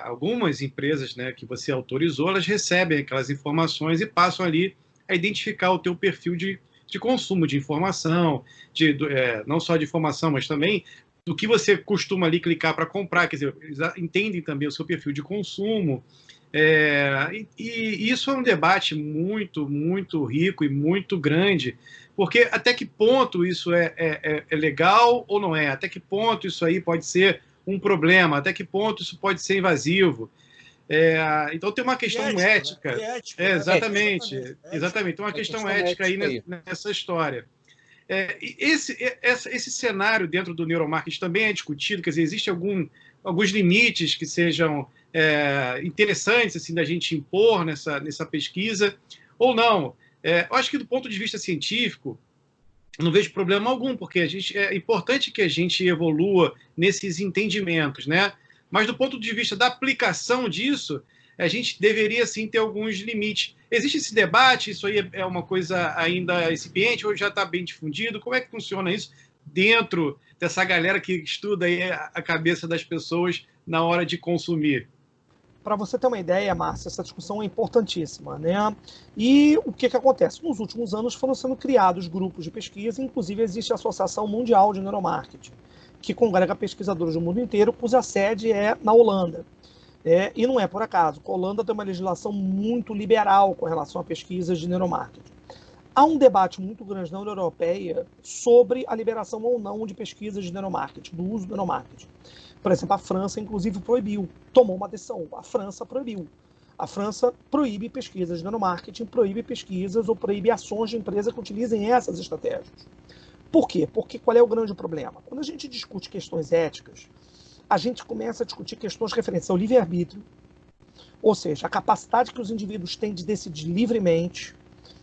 algumas empresas, né, que você autorizou, elas recebem aquelas informações e passam ali a identificar o teu perfil de consumo de informação, não só de informação, mas também do que você costuma ali clicar para comprar, quer dizer, eles entendem também o seu perfil de consumo. E isso é um debate muito, muito rico e muito grande, porque até que ponto isso é legal ou não é? Até que ponto isso aí pode ser um problema? Até que ponto isso pode ser invasivo? Então tem uma questão ética. Né? Exatamente. Tem uma questão ética aí nessa história. Esse cenário dentro do neuromarketing também é discutido, quer dizer, existem alguns limites que sejam interessantes assim, da gente impor nessa pesquisa, ou não. Eu acho que do ponto de vista científico, não vejo problema algum, porque é importante que a gente evolua nesses entendimentos, né? Mas do ponto de vista da aplicação disso, a gente deveria sim ter alguns limites. Existe esse debate? Isso aí é uma coisa ainda incipiente ou já está bem difundido? Como é que funciona isso dentro dessa galera que estuda aí a cabeça das pessoas na hora de consumir? Para você ter uma ideia, Márcia, essa discussão é importantíssima, né? E o que acontece? Nos últimos anos foram sendo criados grupos de pesquisa, inclusive existe a Associação Mundial de Neuromarketing, que congrega pesquisadores do mundo inteiro, cuja sede é na Holanda. E não é por acaso, a Holanda tem uma legislação muito liberal com relação a pesquisas de neuromarketing. Há um debate muito grande na União Europeia sobre a liberação ou não de pesquisas de neuromarketing, do uso do neuromarketing. Por exemplo, a França, inclusive, proibiu, tomou uma decisão. A França proibiu. A França proíbe pesquisas de neuromarketing, proíbe pesquisas ou proíbe ações de empresas que utilizem essas estratégias. Por quê? Porque qual é o grande problema? Quando a gente discute questões éticas, a gente começa a discutir questões referentes ao livre-arbítrio, ou seja, a capacidade que os indivíduos têm de decidir livremente.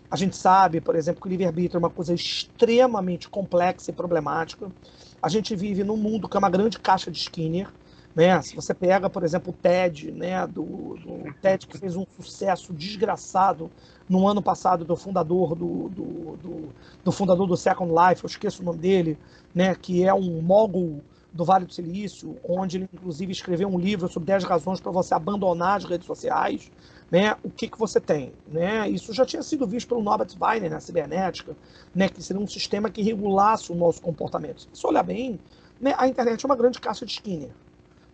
A gente sabe, por exemplo, que o livre-arbítrio é uma coisa extremamente complexa e problemática. A gente vive num mundo que é uma grande caixa de Skinner, né? Se você pega, por exemplo, o TED, né? do TED, que fez um sucesso desgraçado no ano passado, do fundador do fundador do Second Life, eu esqueço o nome dele, né? Que é um mogul do Vale do Silício, onde ele, inclusive, escreveu um livro sobre 10 razões para você abandonar as redes sociais. Né, o que você tem? Né? Isso já tinha sido visto pelo Norbert Wiener na cibernética, né, que seria um sistema que regulasse o nosso comportamento. Se olhar bem, né, a internet é uma grande caixa de Skinner,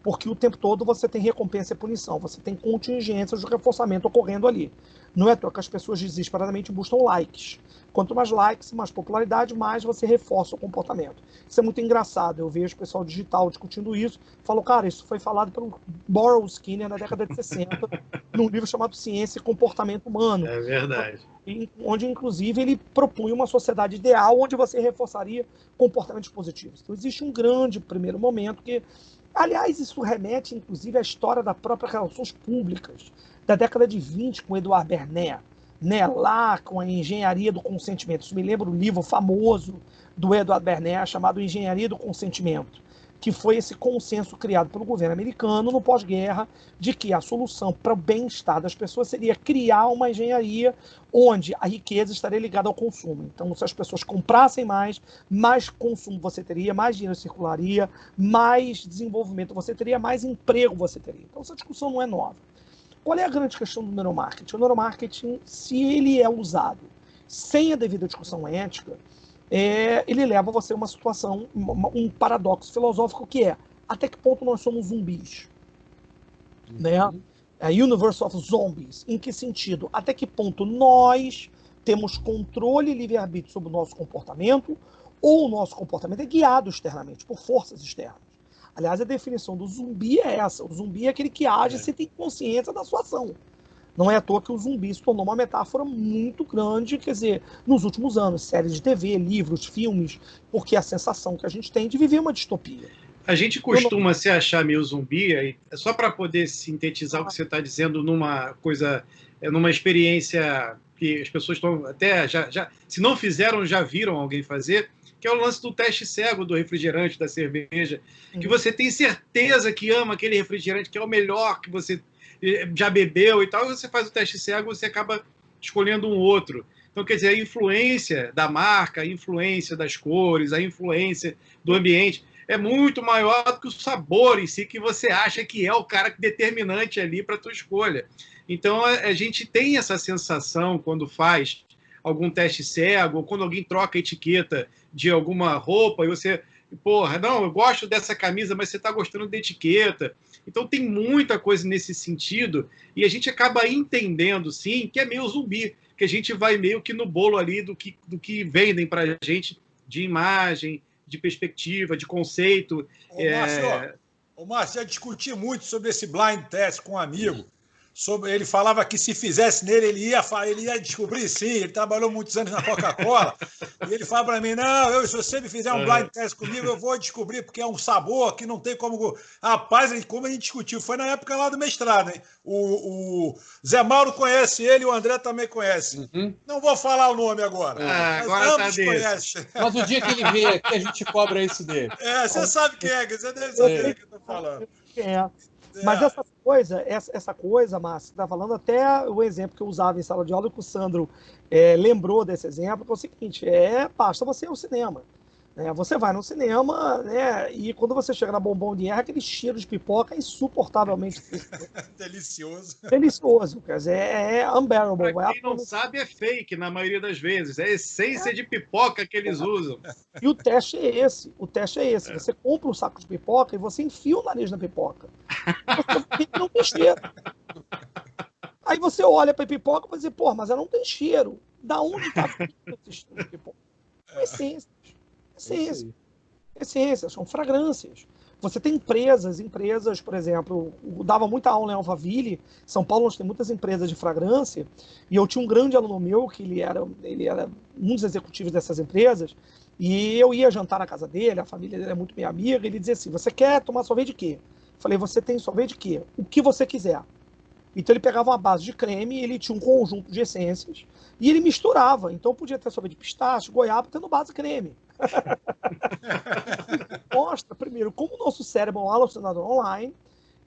porque o tempo todo você tem recompensa e punição, você tem contingências de reforçamento ocorrendo ali. Não é à toa que as pessoas desesperadamente buscam likes. Quanto mais likes, mais popularidade, mais você reforça o comportamento. Isso é muito engraçado. Eu vejo o pessoal digital discutindo isso. Falo, cara, isso foi falado pelo Burroughs Skinner na década de 60, num livro chamado Ciência e Comportamento Humano. É verdade. Onde, inclusive, ele propunha uma sociedade ideal onde você reforçaria comportamentos positivos. Então, existe um grande primeiro momento que, aliás, isso remete, inclusive, à história das próprias relações públicas, da década de 20, com Edward Bernays, né, lá com a engenharia do consentimento. Isso me lembra o livro famoso do Edward Bernays, chamado Engenharia do Consentimento, que foi esse consenso criado pelo governo americano no pós-guerra de que a solução para o bem-estar das pessoas seria criar uma engenharia onde a riqueza estaria ligada ao consumo. Então, se as pessoas comprassem mais consumo você teria, mais dinheiro circularia, mais desenvolvimento você teria, mais emprego você teria. Então, essa discussão não é nova. Qual é a grande questão do neuromarketing? O neuromarketing, se ele é usado sem a devida discussão ética, ele leva você a uma situação, um paradoxo filosófico que é, até que ponto nós somos zumbis? Né? A Universe of Zombies. Em que sentido? Até que ponto nós temos controle e livre-arbítrio sobre o nosso comportamento, ou o nosso comportamento é guiado externamente, por forças externas. Aliás, a definição do zumbi é essa. O zumbi é aquele que age sem ter consciência da sua ação. Não é à toa que o zumbi se tornou uma metáfora muito grande, quer dizer, nos últimos anos, séries de TV, livros, filmes, porque a sensação que a gente tem de viver uma distopia. A gente costuma se achar meio zumbi, só para poder sintetizar o que você está dizendo numa coisa, numa experiência que as pessoas estão até, se não fizeram, já viram alguém fazer, que é o lance do teste cego do refrigerante, da cerveja, que você tem certeza que ama aquele refrigerante, que é o melhor que você já bebeu e tal, e você faz o teste cego, você acaba escolhendo um outro. Então, quer dizer, a influência da marca, a influência das cores, a influência do ambiente é muito maior do que o sabor em si, que você acha que é o cara determinante ali para a tua escolha. Então, a gente tem essa sensação quando faz algum teste cego, ou quando alguém troca a etiqueta de alguma roupa, e você, porra, não, eu gosto dessa camisa, mas você está gostando da etiqueta. Então tem muita coisa nesse sentido, e a gente acaba entendendo, sim, que é meio zumbi, que a gente vai meio que no bolo ali do que vendem para a gente de imagem, de perspectiva, de conceito. Márcio, já discuti muito sobre esse blind test com um amigo. Ele falava que se fizesse nele, ele ia descobrir sim. Ele trabalhou muitos anos na Coca-Cola. E ele fala para mim, não, se você me fizer um blind test comigo, eu vou descobrir, porque é um sabor que não tem como... Rapaz, como a gente discutiu, foi na época lá do mestrado, hein? O Zé Mauro conhece ele, o André também conhece. Não vou falar o nome agora. Mas agora ambos conhecem. Mas o dia que ele vê aqui, a gente cobra isso dele. Você sabe quem é, você deve saber o que eu estou falando. Mas essa coisa, Márcio, você está falando até o exemplo que eu usava em sala de aula, que o Sandro lembrou desse exemplo, que é o seguinte, basta você ir ao cinema. Você vai no cinema, né, e quando você chega na Bomboniere, aquele cheiro de pipoca é insuportavelmente delicioso. Delicioso, quer dizer, é unbearable. Pra quem não sabe, é fake na maioria das vezes. É a essência de pipoca que eles usam. E o teste é esse. Você compra um saco de pipoca e você enfia o nariz na pipoca. Você não tem cheiro. Aí você olha para a pipoca e vai dizer, mas ela não tem cheiro. Da onde está esse cheiro de pipoca? Essências, são fragrâncias. Você tem empresas, por exemplo, eu dava muita aula em Alphaville, São Paulo nós temos muitas empresas de fragrância, e eu tinha um grande aluno meu, que ele era um dos executivos dessas empresas, e eu ia jantar na casa dele, a família dele é muito minha amiga, ele dizia assim, você quer tomar sorvete de quê? Eu falei, você tem sorvete de quê? O que você quiser. Então ele pegava uma base de creme, ele tinha um conjunto de essências, e ele misturava. Então podia ter sorvete de pistache, goiaba, tendo base creme. Mostra, primeiro, como o nosso cérebro é um alucinador online,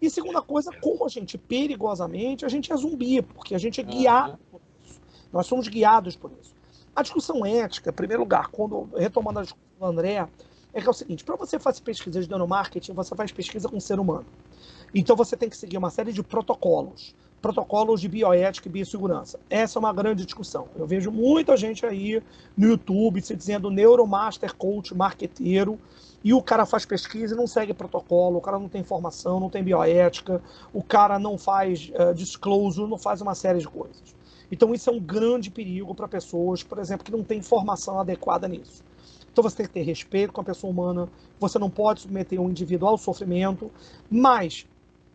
e segunda coisa, como a gente, perigosamente, a gente é zumbi, porque a gente é guiado por isso. Nós somos guiados por isso. A discussão ética, em primeiro lugar, retomando a discussão do André, é que é o seguinte, para você fazer pesquisa de neuromarketing, você faz pesquisa com o ser humano. Então você tem que seguir uma série de protocolos de bioética e biossegurança. Essa é uma grande discussão. Eu vejo muita gente aí no YouTube se dizendo neuromaster coach marqueteiro, e o cara faz pesquisa e não segue protocolo, o cara não tem formação, não tem bioética, o cara não faz disclosure, não faz uma série de coisas. Então isso é um grande perigo para pessoas, por exemplo, que não têm formação adequada nisso. Então você tem que ter respeito com a pessoa humana, você não pode submeter um indivíduo ao sofrimento, mas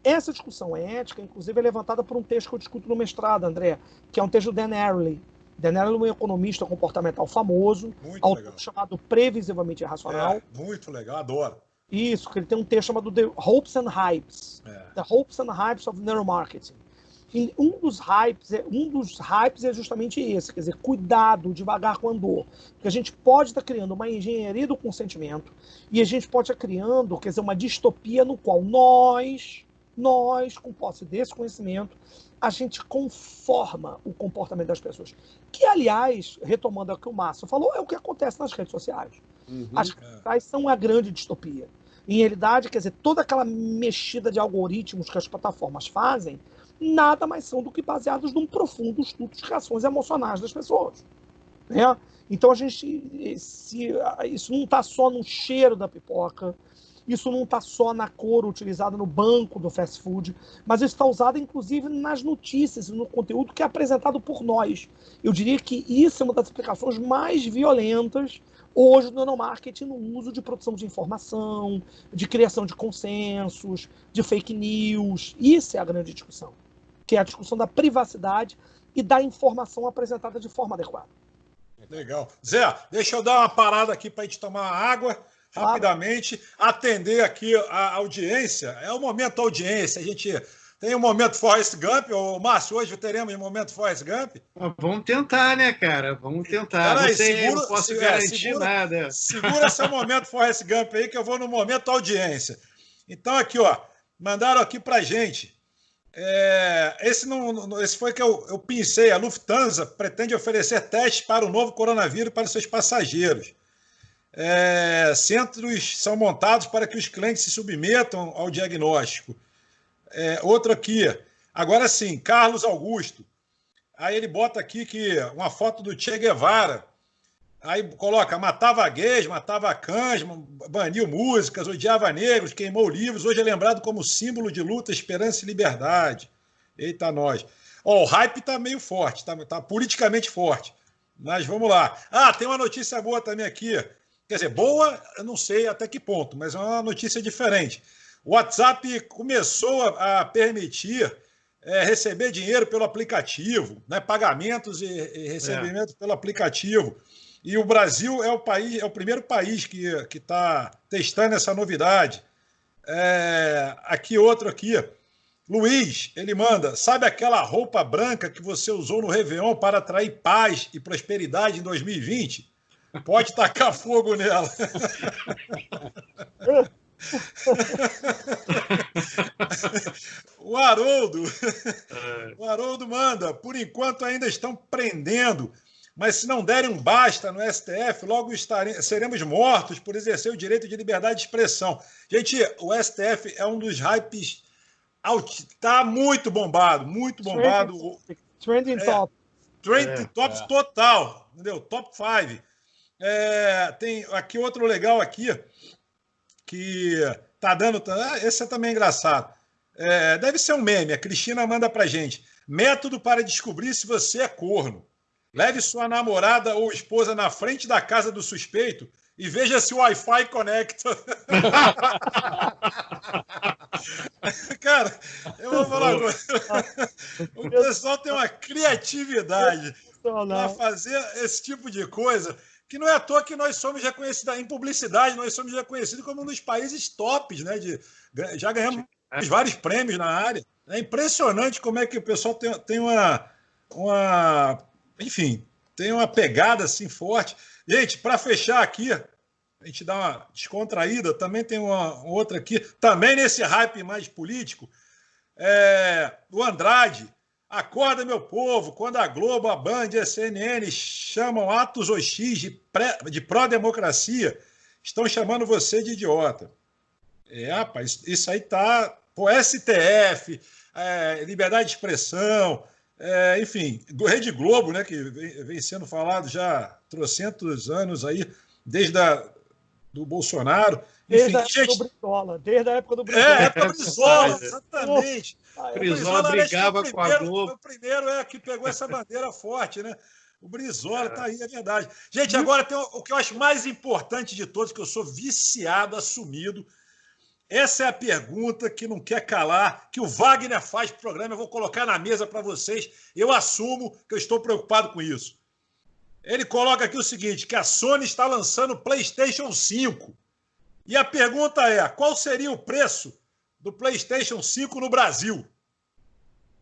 essa discussão ética, inclusive, é levantada por um texto que eu discuto no mestrado, André, que é um texto do Dan Ariely. Dan Ariely é um economista comportamental famoso, autor chamado Previsivelmente Irracional. Muito legal, adoro. Isso, que ele tem um texto chamado The Hopes and Hypes. The Hopes and Hypes of Neuromarketing. E um dos hypes é justamente esse, quer dizer, cuidado, devagar com andor. Porque a gente pode estar criando uma engenharia do consentimento e a gente pode estar criando, quer dizer, uma distopia no qual nós, com posse desse conhecimento, a gente conforma o comportamento das pessoas. Que, aliás, retomando o que o Márcio falou, é o que acontece nas redes sociais. As redes sociais são a grande distopia. Em realidade, quer dizer, toda aquela mexida de algoritmos que as plataformas fazem, nada mais são do que baseados num profundo estudo de reações emocionais das pessoas. Né? Então, isso não está só no cheiro da pipoca, isso não está só na cor utilizada no banco do fast food, mas isso está usado, inclusive, nas notícias e no conteúdo que é apresentado por nós. Eu diria que isso é uma das aplicações mais violentas hoje no neuromarketing, no uso de produção de informação, de criação de consensos, de fake news. Isso é a grande discussão, que é a discussão da privacidade e da informação apresentada de forma adequada. Legal. Zé, deixa eu dar uma parada aqui para a gente tomar água. Rapidamente, atender aqui a audiência. É o momento audiência. A gente tem um momento Forrest Gump. Ô, Márcio, hoje teremos um momento Forrest Gump. Vamos tentar, né, cara? Vamos tentar. Não posso garantir nada. Segura seu momento Forrest Gump aí, que eu vou no momento audiência. Então, aqui, ó, mandaram aqui pra gente. Esse foi que eu pensei. A Lufthansa pretende oferecer testes para o novo coronavírus para seus passageiros. Centros são montados para que os clientes se submetam ao diagnóstico. Outro aqui, agora sim, Carlos Augusto. Aí ele bota aqui uma foto do Che Guevara. Aí coloca, matava gays, matava cães, baniu músicas, odiava negros, queimou livros. Hoje é lembrado como símbolo de luta, esperança e liberdade. Eita, nós. O hype está meio forte, tá politicamente forte. Mas vamos lá. Tem uma notícia boa também aqui. Quer dizer, boa, eu não sei até que ponto, mas é uma notícia diferente. O WhatsApp começou a permitir receber dinheiro pelo aplicativo, né? Pagamentos e recebimento pelo aplicativo. E o Brasil é o primeiro país que está testando essa novidade. Aqui outro aqui. Luiz, ele manda, sabe aquela roupa branca que você usou no Réveillon para atrair paz e prosperidade em 2020? Pode tacar fogo nela. O Haroldo manda, por enquanto ainda estão prendendo, mas se não derem um basta no STF, logo seremos mortos por exercer o direito de liberdade de expressão. Gente, o STF é um dos hypes, está muito bombado, muito bombado. Trending top. Trending top total, entendeu? Top 5. Tem aqui outro legal aqui, que tá dando... esse é também engraçado. Deve ser um meme, a Cristina manda pra gente. Método para descobrir se você é corno. Leve sua namorada ou esposa na frente da casa do suspeito e veja se o Wi-Fi conecta. Cara, eu vou falar agora. O pessoal tem uma criatividade para fazer esse tipo de coisa, que não é à toa que nós somos reconhecidos, em publicidade, nós somos reconhecidos como um dos países tops, né? Já ganhamos vários prêmios na área. É impressionante como é que o pessoal tem enfim, tem uma pegada assim forte. Gente, para fechar aqui, a gente dá uma descontraída, também tem uma outra aqui, também nesse hype mais político, o Andrade. Acorda, meu povo, quando a Globo, a Band e a CNN chamam Atos OX de pró-democracia, estão chamando você de idiota. Rapaz, isso aí tá... Pô, STF, liberdade de expressão, enfim, do Rede Globo, né, que vem sendo falado já há trocentos anos aí, desde do Bolsonaro. Desde a época do Brizola. Desde a época do Brizola. Época do Brizola, exatamente. O Brizola brigava com a Globo. Foi o primeiro que pegou essa bandeira forte, né? O Brizola tá aí, é verdade. Gente, agora tem o que eu acho mais importante de todos, que eu sou viciado, assumido. Essa é a pergunta que não quer calar, que o Wagner faz pro programa. Eu vou colocar na mesa para vocês. Eu assumo que eu estou preocupado com isso. Ele coloca aqui o seguinte, que a Sony está lançando o PlayStation 5. E a pergunta é, qual seria o preço do PlayStation 5 no Brasil?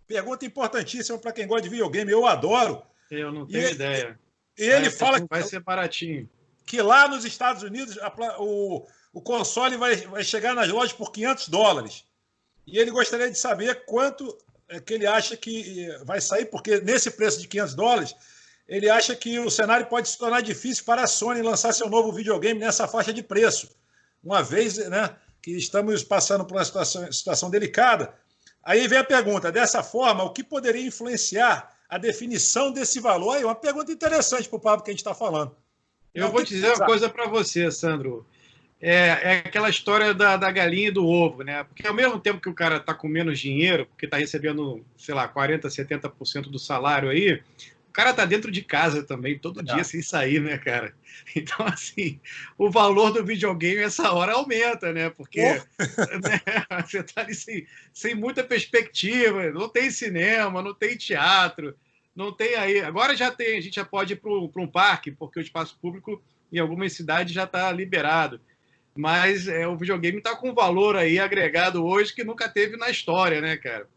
Pergunta importantíssima para quem gosta de videogame. Eu adoro. Eu não tenho ideia. E ele fala que vai ser baratinho. Que lá nos Estados Unidos o console vai chegar nas lojas por $500. E ele gostaria de saber quanto que ele acha que vai sair, porque nesse preço de $500, ele acha que o cenário pode se tornar difícil para a Sony lançar seu novo videogame nessa faixa de preço. Uma vez, né, que estamos passando por uma situação delicada. Aí vem a pergunta, dessa forma, o que poderia influenciar a definição desse valor? Aí, uma pergunta interessante para o papo que a gente está falando. Eu vou te dizer uma coisa para você, Sandro. É aquela história da galinha e do ovo, né? Porque ao mesmo tempo que o cara está com menos dinheiro, porque está recebendo, sei lá, 40%, 70% do salário aí, o cara está dentro de casa também, todo dia sem sair, né, cara? Então, assim, o valor do videogame essa hora aumenta, né? Porque né, você está ali sem muita perspectiva, não tem cinema, não tem teatro, não tem aí... Agora já tem, a gente já pode ir para um parque, porque o espaço público em algumas cidades já está liberado. Mas o videogame está com um valor aí agregado hoje que nunca teve na história, né, cara?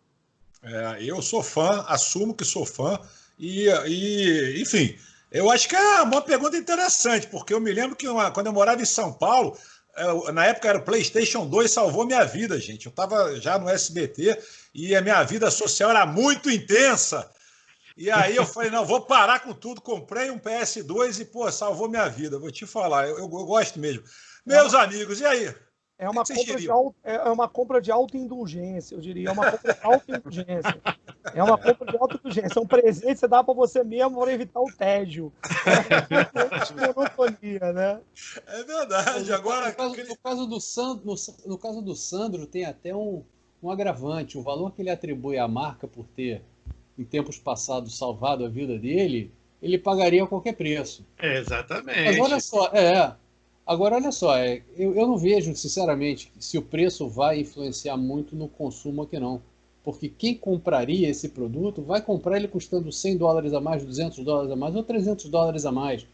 Eu sou fã, assumo que sou fã, enfim, eu acho que é uma pergunta interessante, porque eu me lembro que quando eu morava em São Paulo, na época era o PlayStation 2, salvou minha vida, gente. Eu estava já no SBT e a minha vida social era muito intensa. E aí eu falei, não, vou parar com tudo, comprei um PS2 e, pô, salvou minha vida, vou te falar, eu gosto mesmo. Meus amigos, e aí? É uma compra de autoindulgência, eu diria. É uma compra de autoindulgência. É uma compra de autoindulgência. É um presente que você dá para você mesmo para evitar o tédio. Monotonia, né? É verdade. Agora, no caso do Sandro, tem até um agravante. O valor que ele atribui à marca por ter, em tempos passados, salvado a vida dele, ele pagaria a qualquer preço. Exatamente. Mas olha só, Agora, olha só, eu não vejo, sinceramente, se o preço vai influenciar muito no consumo aqui, não. porque quem compraria esse produto vai comprar ele custando $100 a mais, $200 a mais ou $300 a mais.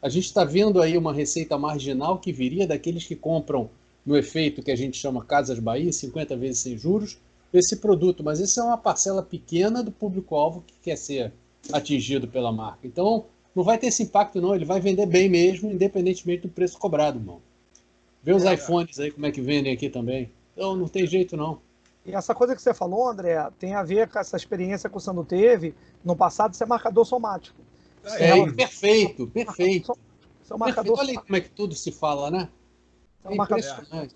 A gente está vendo aí uma receita marginal que viria daqueles que compram no efeito que a gente chama Casas Bahia, 50 vezes sem juros, esse produto. Mas isso é uma parcela pequena do público-alvo que quer ser atingido pela marca. Então, não vai ter esse impacto não, ele vai vender bem mesmo, independentemente do preço cobrado, irmão. Vê os iPhones aí, como é que vendem aqui também. Então, não tem jeito não. E essa coisa que você falou, André, tem a ver com essa experiência que o Sandro teve no passado de ser marcador somático. Perfeito. Isso é um marcador. Olha aí como é que tudo se fala, né? É um impressionante.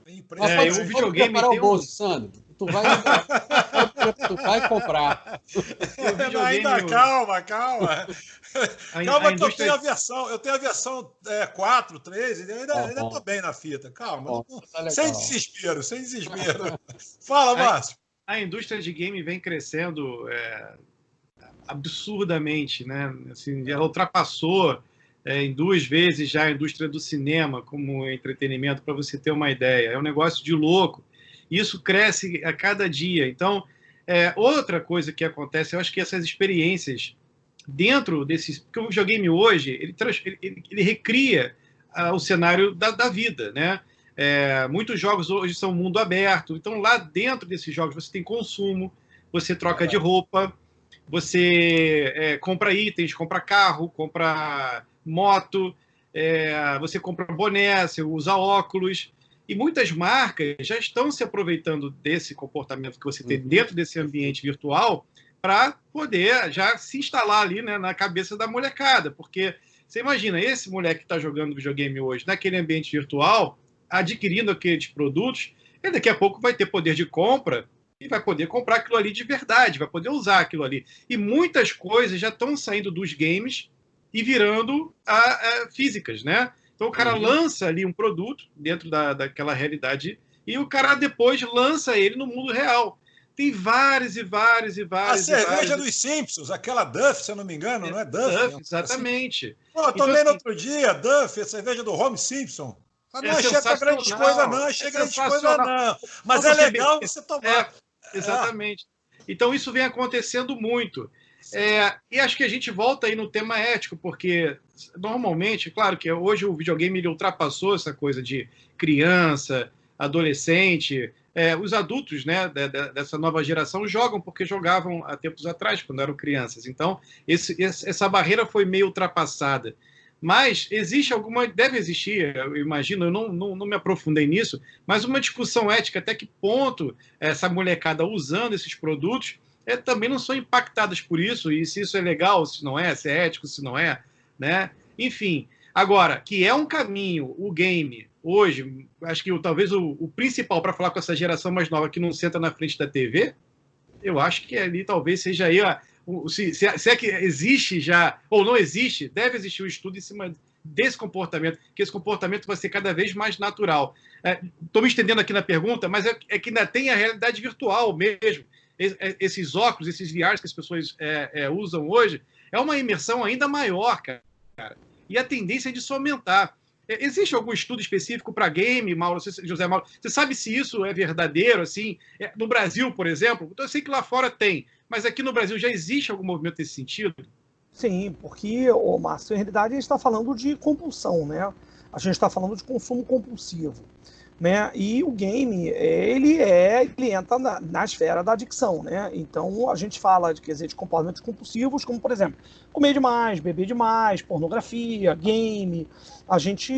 O videogame preparar tem o bolso, Sandro. Tu vai comprar. Ainda calma. Calma que eu tenho a versão 4, 3, ainda tô bem na fita. Calma. Sem desespero. Fala, Márcio. A indústria de game vem crescendo absurdamente, né? Assim, ela ultrapassou em 2 vezes já a indústria do cinema como entretenimento, para você ter uma ideia. É um negócio de louco. Isso cresce a cada dia. Então, outra coisa que acontece, eu acho que essas experiências dentro desses... Porque o videogame hoje, ele recria o cenário da vida, né? Muitos jogos hoje são mundo aberto. Então, lá dentro desses jogos, você tem consumo, você troca de roupa, você compra itens, compra carro, compra moto, você compra boné, você usa óculos. E muitas marcas já estão se aproveitando desse comportamento que você tem dentro desse ambiente virtual para poder já se instalar ali, né, na cabeça da molecada. Porque você imagina, esse moleque que está jogando videogame hoje naquele ambiente virtual, adquirindo aqueles produtos, ele daqui a pouco vai ter poder de compra e vai poder comprar aquilo ali de verdade, vai poder usar aquilo ali. E muitas coisas já estão saindo dos games e virando físicas, né? Então o cara lança ali um produto dentro daquela realidade e o cara depois lança ele no mundo real. Tem vários e vários. A cerveja dos Simpsons, aquela Duff, se eu não me engano, não é Duff? Exatamente. Pô, eu tomei no outro dia, Duff, a cerveja do Homer Simpson. Não achei grandes coisa não, Mas é legal você tomar. Exatamente. Então isso vem acontecendo muito. E acho que a gente volta aí no tema ético, porque normalmente, claro que hoje o videogame ele ultrapassou essa coisa de criança, adolescente. Os adultos, né, dessa nova geração jogam porque jogavam há tempos atrás, quando eram crianças. Então, essa barreira foi meio ultrapassada. Mas deve existir, eu imagino, eu não me aprofundei nisso, mas uma discussão ética até que ponto essa molecada usando esses produtos também não são impactadas por isso, e se isso é legal, se não é, se é ético, se não é, né? Enfim, agora, que é um caminho, o game, hoje, acho que talvez o principal para falar com essa geração mais nova que não senta na frente da TV, eu acho que ali talvez seja aí, se é que existe já, ou não existe, deve existir um estudo em cima desse comportamento, que esse comportamento vai ser cada vez mais natural. Estou me estendendo aqui na pergunta, mas é que ainda tem a realidade virtual mesmo. Esses óculos, esses VRs que as pessoas usam hoje, é uma imersão ainda maior, cara. E a tendência é disso aumentar. Existe algum estudo específico para game, José Mauro? Você sabe se isso é verdadeiro? Assim, no Brasil, por exemplo, eu sei que lá fora tem, mas aqui no Brasil já existe algum movimento nesse sentido? Sim, porque, Márcio, em realidade a gente está falando de compulsão, né? A gente está falando de consumo compulsivo. Né? E o game, ele entra na esfera da adicção, né? Então, a gente fala de comportamentos compulsivos, como, por exemplo, comer demais, beber demais, pornografia, game. A gente,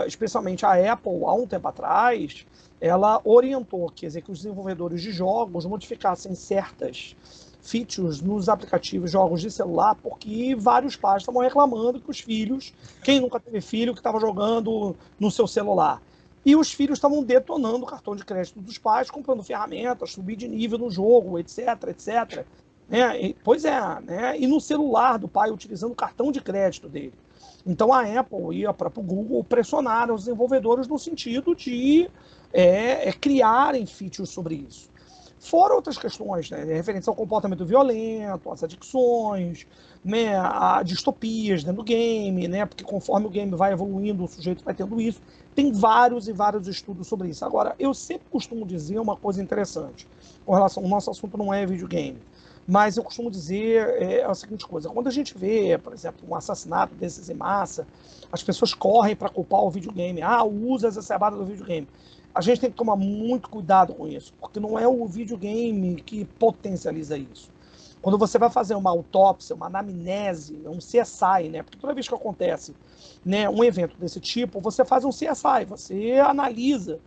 especialmente a Apple, há um tempo atrás, ela orientou que os desenvolvedores de jogos modificassem certas features nos aplicativos jogos de celular, porque vários pais estavam reclamando que os filhos, quem nunca teve filho que estava jogando no seu celular, e os filhos estavam detonando o cartão de crédito dos pais, comprando ferramentas, subir de nível no jogo, etc, etc. Né? Né? E no celular do pai, utilizando o cartão de crédito dele. Então a Apple e a própria Google pressionaram os desenvolvedores no sentido de criarem features sobre isso. Fora outras questões, né, referentes ao comportamento violento, às adicções, né, a distopias dentro do game, né, porque conforme o game vai evoluindo, o sujeito vai tendo isso. Tem vários e vários estudos sobre isso. Agora, eu sempre costumo dizer uma coisa interessante com relação... O nosso assunto não é videogame, mas eu costumo dizer a seguinte coisa. Quando a gente vê, por exemplo, um assassinato desses em massa, as pessoas correm para culpar o videogame. Ah, o uso exacerbado do videogame. A gente tem que tomar muito cuidado com isso, porque não é o videogame que potencializa isso. Quando você vai fazer uma autópsia, uma anamnese, um CSI, né? Porque toda vez que acontece, né, um evento desse tipo, você faz um CSI, você analisa.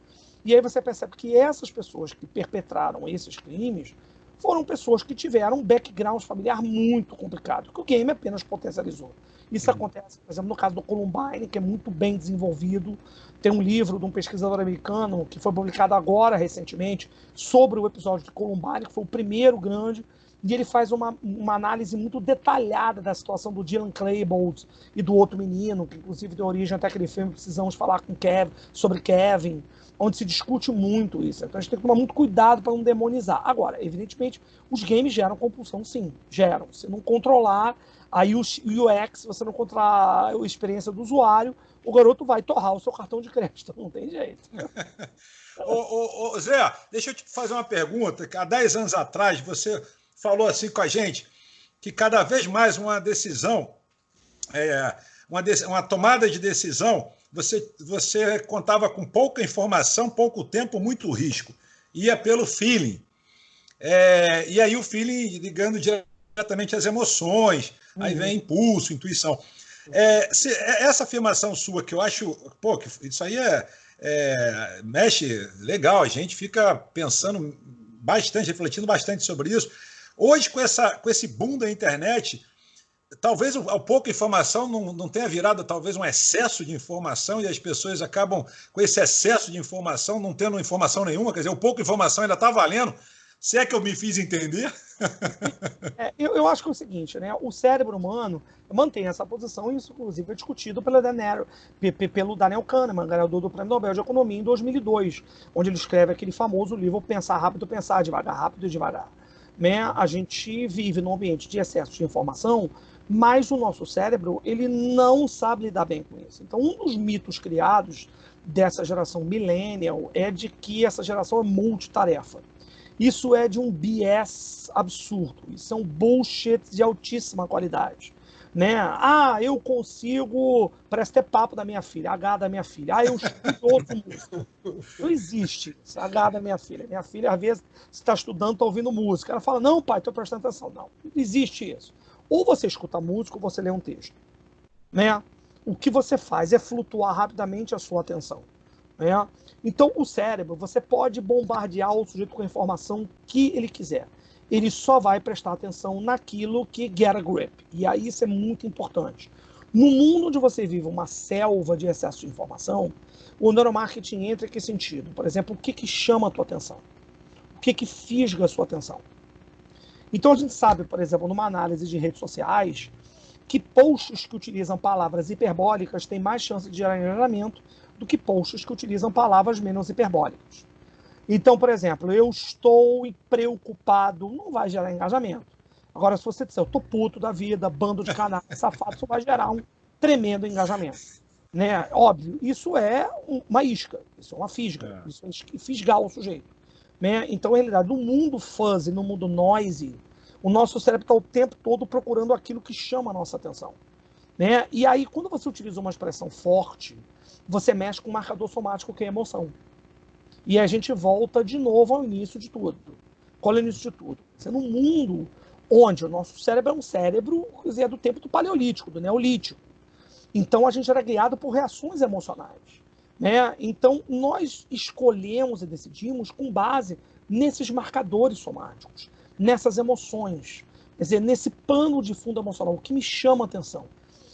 E aí você percebe que essas pessoas que perpetraram esses crimes foram pessoas que tiveram um background familiar muito complicado, que o game apenas potencializou. Isso acontece, por exemplo, no caso do Columbine, que é muito bem desenvolvido. Tem um livro de um pesquisador americano que foi publicado agora, recentemente, sobre o episódio de Columbine, que foi o primeiro grande, e ele faz uma análise muito detalhada da situação do Dylan Klebold e do outro menino, que inclusive deu origem até aquele filme Precisamos Falar com Kevin, sobre Kevin, onde se discute muito isso. Então a gente tem que tomar muito cuidado para não demonizar. Agora, evidentemente, os games geram compulsão, sim, geram. Se não controlar aí o UX, se você não controlar a experiência do usuário, o garoto vai torrar o seu cartão de crédito, não tem jeito. Ô, Zé, deixa eu te fazer uma pergunta. Há 10 anos atrás, você falou assim com a gente que cada vez mais uma decisão, uma tomada de decisão, você contava com pouca informação, pouco tempo, muito risco. Ia pelo feeling. E aí o feeling ligando diretamente às emoções, aí vem impulso, intuição. Essa afirmação sua, que eu acho, pô, que isso aí mexe legal, a gente fica pensando bastante, refletindo bastante sobre isso. Hoje, com esse boom da internet, talvez a pouca informação não tenha virado talvez um excesso de informação e as pessoas acabam com esse excesso de informação não tendo informação nenhuma, quer dizer, o pouca informação ainda está valendo. Se é que eu me fiz entender? Eu acho que é o seguinte, né? O cérebro humano mantém essa posição, e isso, inclusive, é discutido pelo Daniel Kahneman, ganhador do Prêmio Nobel de Economia em 2002, onde ele escreve aquele famoso livro Pensar Rápido, Pensar Devagar, Rápido e Devagar. Né? A gente vive num ambiente de excesso de informação, mas o nosso cérebro ele não sabe lidar bem com isso. Então, um dos mitos criados dessa geração millennial é de que essa geração é multitarefa. Isso é de um BS absurdo. Isso é um bullshit de altíssima qualidade. Né? Ah, eu consigo... Parece ter papo da minha filha, H da minha filha. Ah, eu escuto outro música. Não existe isso, H da minha filha. Minha filha, às vezes, está estudando, está ouvindo música. Ela fala, não, pai, estou prestando atenção. Não existe isso. Ou você escuta música ou você lê um texto. Né? O que você faz é flutuar rapidamente a sua atenção. Né? Então, o cérebro, você pode bombardear o sujeito com a informação que ele quiser. Ele só vai prestar atenção naquilo que get a grip. E aí isso é muito importante. No mundo onde você vive uma selva de excesso de informação, o neuromarketing entra em que sentido? Por exemplo, o que chama a tua atenção? O que fisga a sua atenção? Então a gente sabe, por exemplo, numa análise de redes sociais, que posts que utilizam palavras hiperbólicas têm mais chance de gerar engajamento do que posts que utilizam palavras menos hiperbólicas. Então, por exemplo, eu estou preocupado, não vai gerar engajamento. Agora, se você disser, eu estou puto da vida, bando de canais, safado, isso vai gerar um tremendo engajamento. Né? Óbvio, isso é uma isca, isso é uma fisga, isso é fisgar o sujeito. Né? Então, na realidade, no mundo fuzzy, no mundo noisy, o nosso cérebro está o tempo todo procurando aquilo que chama a nossa atenção. Né? E aí, quando você utiliza uma expressão forte, você mexe com um marcador somático que é a emoção. E a gente volta de novo ao início de tudo. Qual é o início de tudo? Você num mundo onde o nosso cérebro é um cérebro, quer dizer, do tempo do Paleolítico, do Neolítico. Então a gente era guiado por reações emocionais. Né? Então nós escolhemos e decidimos com base nesses marcadores somáticos, nessas emoções, quer dizer, nesse pano de fundo emocional, o que me chama a atenção.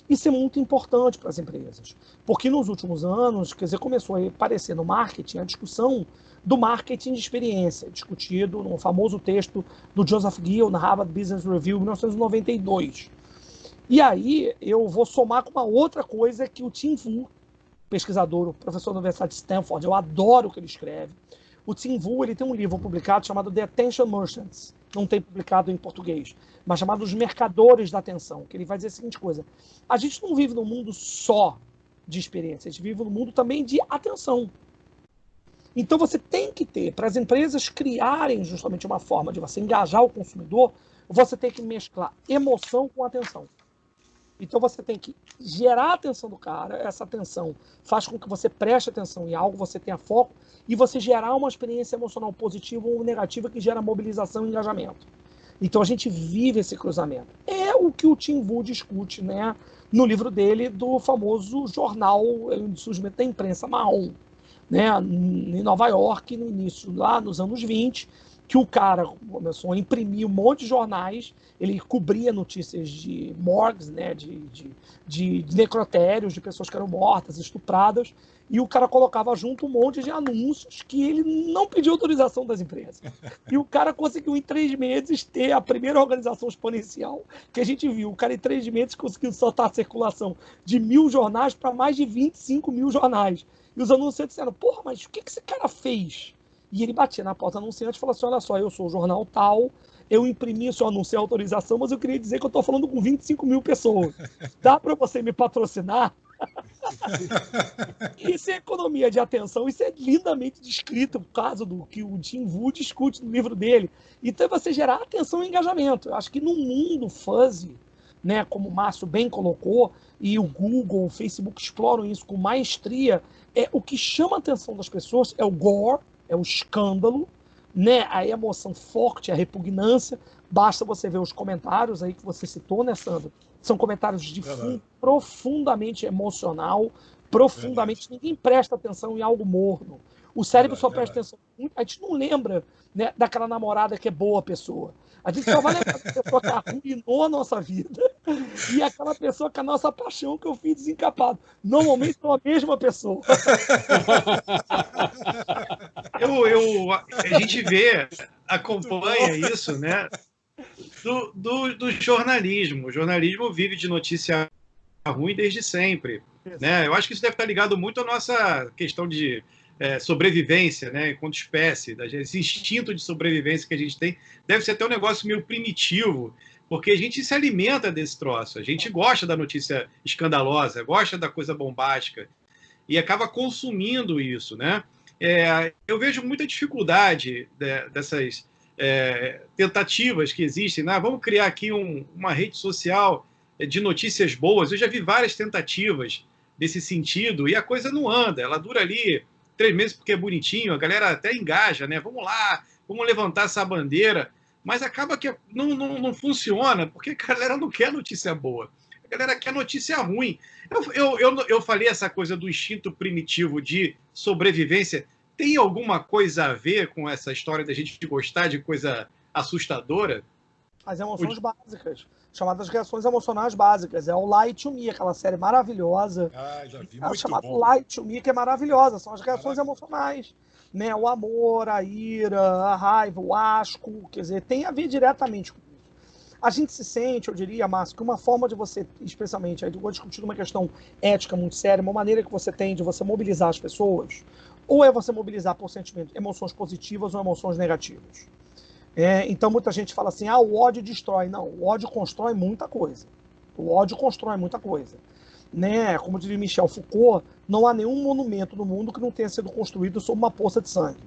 Isso é muito importante para as empresas, porque nos últimos anos, quer dizer, começou a aparecer no marketing a discussão do marketing de experiência, discutido no famoso texto do Joseph Gill na Harvard Business Review, em 1992. E aí eu vou somar com uma outra coisa que o Tim Wu, pesquisador, professor da Universidade de Stanford, eu adoro o que ele escreve. O Tim Wu, ele tem um livro publicado chamado The Attention Merchants, não tem publicado em português, mas chamado Os Mercadores da Atenção, que ele vai dizer a seguinte coisa: a gente não vive num mundo só de experiência, a gente vive num mundo também de atenção. Então você tem que ter, para as empresas criarem justamente uma forma de você engajar o consumidor, você tem que mesclar emoção com atenção. Então você tem que gerar a atenção do cara, essa atenção faz com que você preste atenção em algo, você tenha foco, e você gerar uma experiência emocional positiva ou negativa que gera mobilização e engajamento. Então a gente vive esse cruzamento. É o que o Tim Wu discute, né, no livro dele do famoso jornal de surgimento da imprensa marrom, né, em Nova York, no início, lá nos anos 20, que o cara começou a imprimir um monte de jornais, ele cobria notícias de morgues, né, de necrotérios, de pessoas que eram mortas, estupradas, e o cara colocava junto um monte de anúncios que ele não pediu autorização das empresas. E o cara conseguiu, em 3 meses, ter a primeira organização exponencial que a gente viu. O cara, em 3 meses, conseguiu soltar a circulação de 1.000 jornais para mais de 25 mil jornais. E os anunciantes disseram: porra, mas o que esse cara fez? E ele batia na porta do anunciante e falou assim: olha só, eu sou o jornal tal, eu imprimi seu anúncio sem autorização, mas eu queria dizer que eu estou falando com 25 mil pessoas. Dá para você me patrocinar? Isso é economia de atenção, isso é lindamente descrito, o caso do que o Tim Wu discute no livro dele. Então é você gerar atenção e engajamento. Eu acho que no mundo fuzzy, né, como o Márcio bem colocou, e o Google, o Facebook exploram isso com maestria, o que chama a atenção das pessoas é o gore, é o escândalo, né, a emoção forte, a repugnância. Basta você ver os comentários aí que você citou, né, Sandro? São comentários de fundo profundamente emocional, profundamente... Ninguém presta atenção em algo morno. O cérebro só presta atenção... A gente não lembra, né, daquela namorada que é boa pessoa. A gente só vai lembrar da pessoa que arruinou a nossa vida e aquela pessoa que é a nossa paixão, que eu fiz desencapado. Normalmente são a mesma pessoa. A gente vê, acompanha isso, né? Do jornalismo. O jornalismo vive de notícia ruim desde sempre, né? Eu acho que isso deve estar ligado muito à nossa questão de sobrevivência, né? Enquanto espécie, esse instinto de sobrevivência que a gente tem, deve ser até um negócio meio primitivo, porque a gente se alimenta desse troço, a gente gosta da notícia escandalosa, gosta da coisa bombástica e acaba consumindo isso, né? Eu vejo muita dificuldade dessas tentativas que existem, né? Vamos criar aqui uma rede social de notícias boas. Eu já vi várias tentativas desse sentido e a coisa não anda, ela dura ali 3 meses porque é bonitinho, a galera até engaja, né? Vamos lá, vamos levantar essa bandeira, mas acaba que não funciona, porque a galera não quer notícia boa, a galera quer notícia ruim. Eu falei essa coisa do instinto primitivo de sobrevivência, tem alguma coisa a ver com essa história da gente gostar de coisa assustadora? As emoções básicas, chamadas reações emocionais básicas. É o Lie to Me, aquela série maravilhosa. Já vi, muito chamada bom. Lie to Me, que é maravilhosa. São as reações emocionais, né? O amor, a ira, a raiva, o asco, quer dizer, tem a ver diretamente com isso. A gente se sente, eu diria, Márcio, que uma forma de você, especialmente, aí eu vou discutir uma questão ética muito séria, uma maneira que você tem de você mobilizar as pessoas, ou é você mobilizar por sentimento, emoções positivas ou emoções negativas. Então muita gente fala assim, o ódio destrói. Não, o ódio constrói muita coisa. O ódio constrói muita coisa. Né? Como diria Michel Foucault, não há nenhum monumento no mundo que não tenha sido construído sob uma poça de sangue.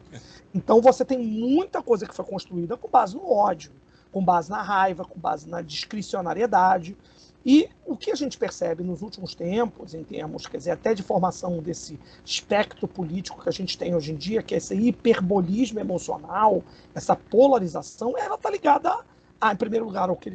Então você tem muita coisa que foi construída com base no ódio, com base na raiva, com base na discricionariedade. E o que a gente percebe nos últimos tempos, em termos, quer dizer, até de formação desse espectro político que a gente tem hoje em dia, que é esse hiperbolismo emocional, essa polarização, ela está ligada, em primeiro lugar, ao que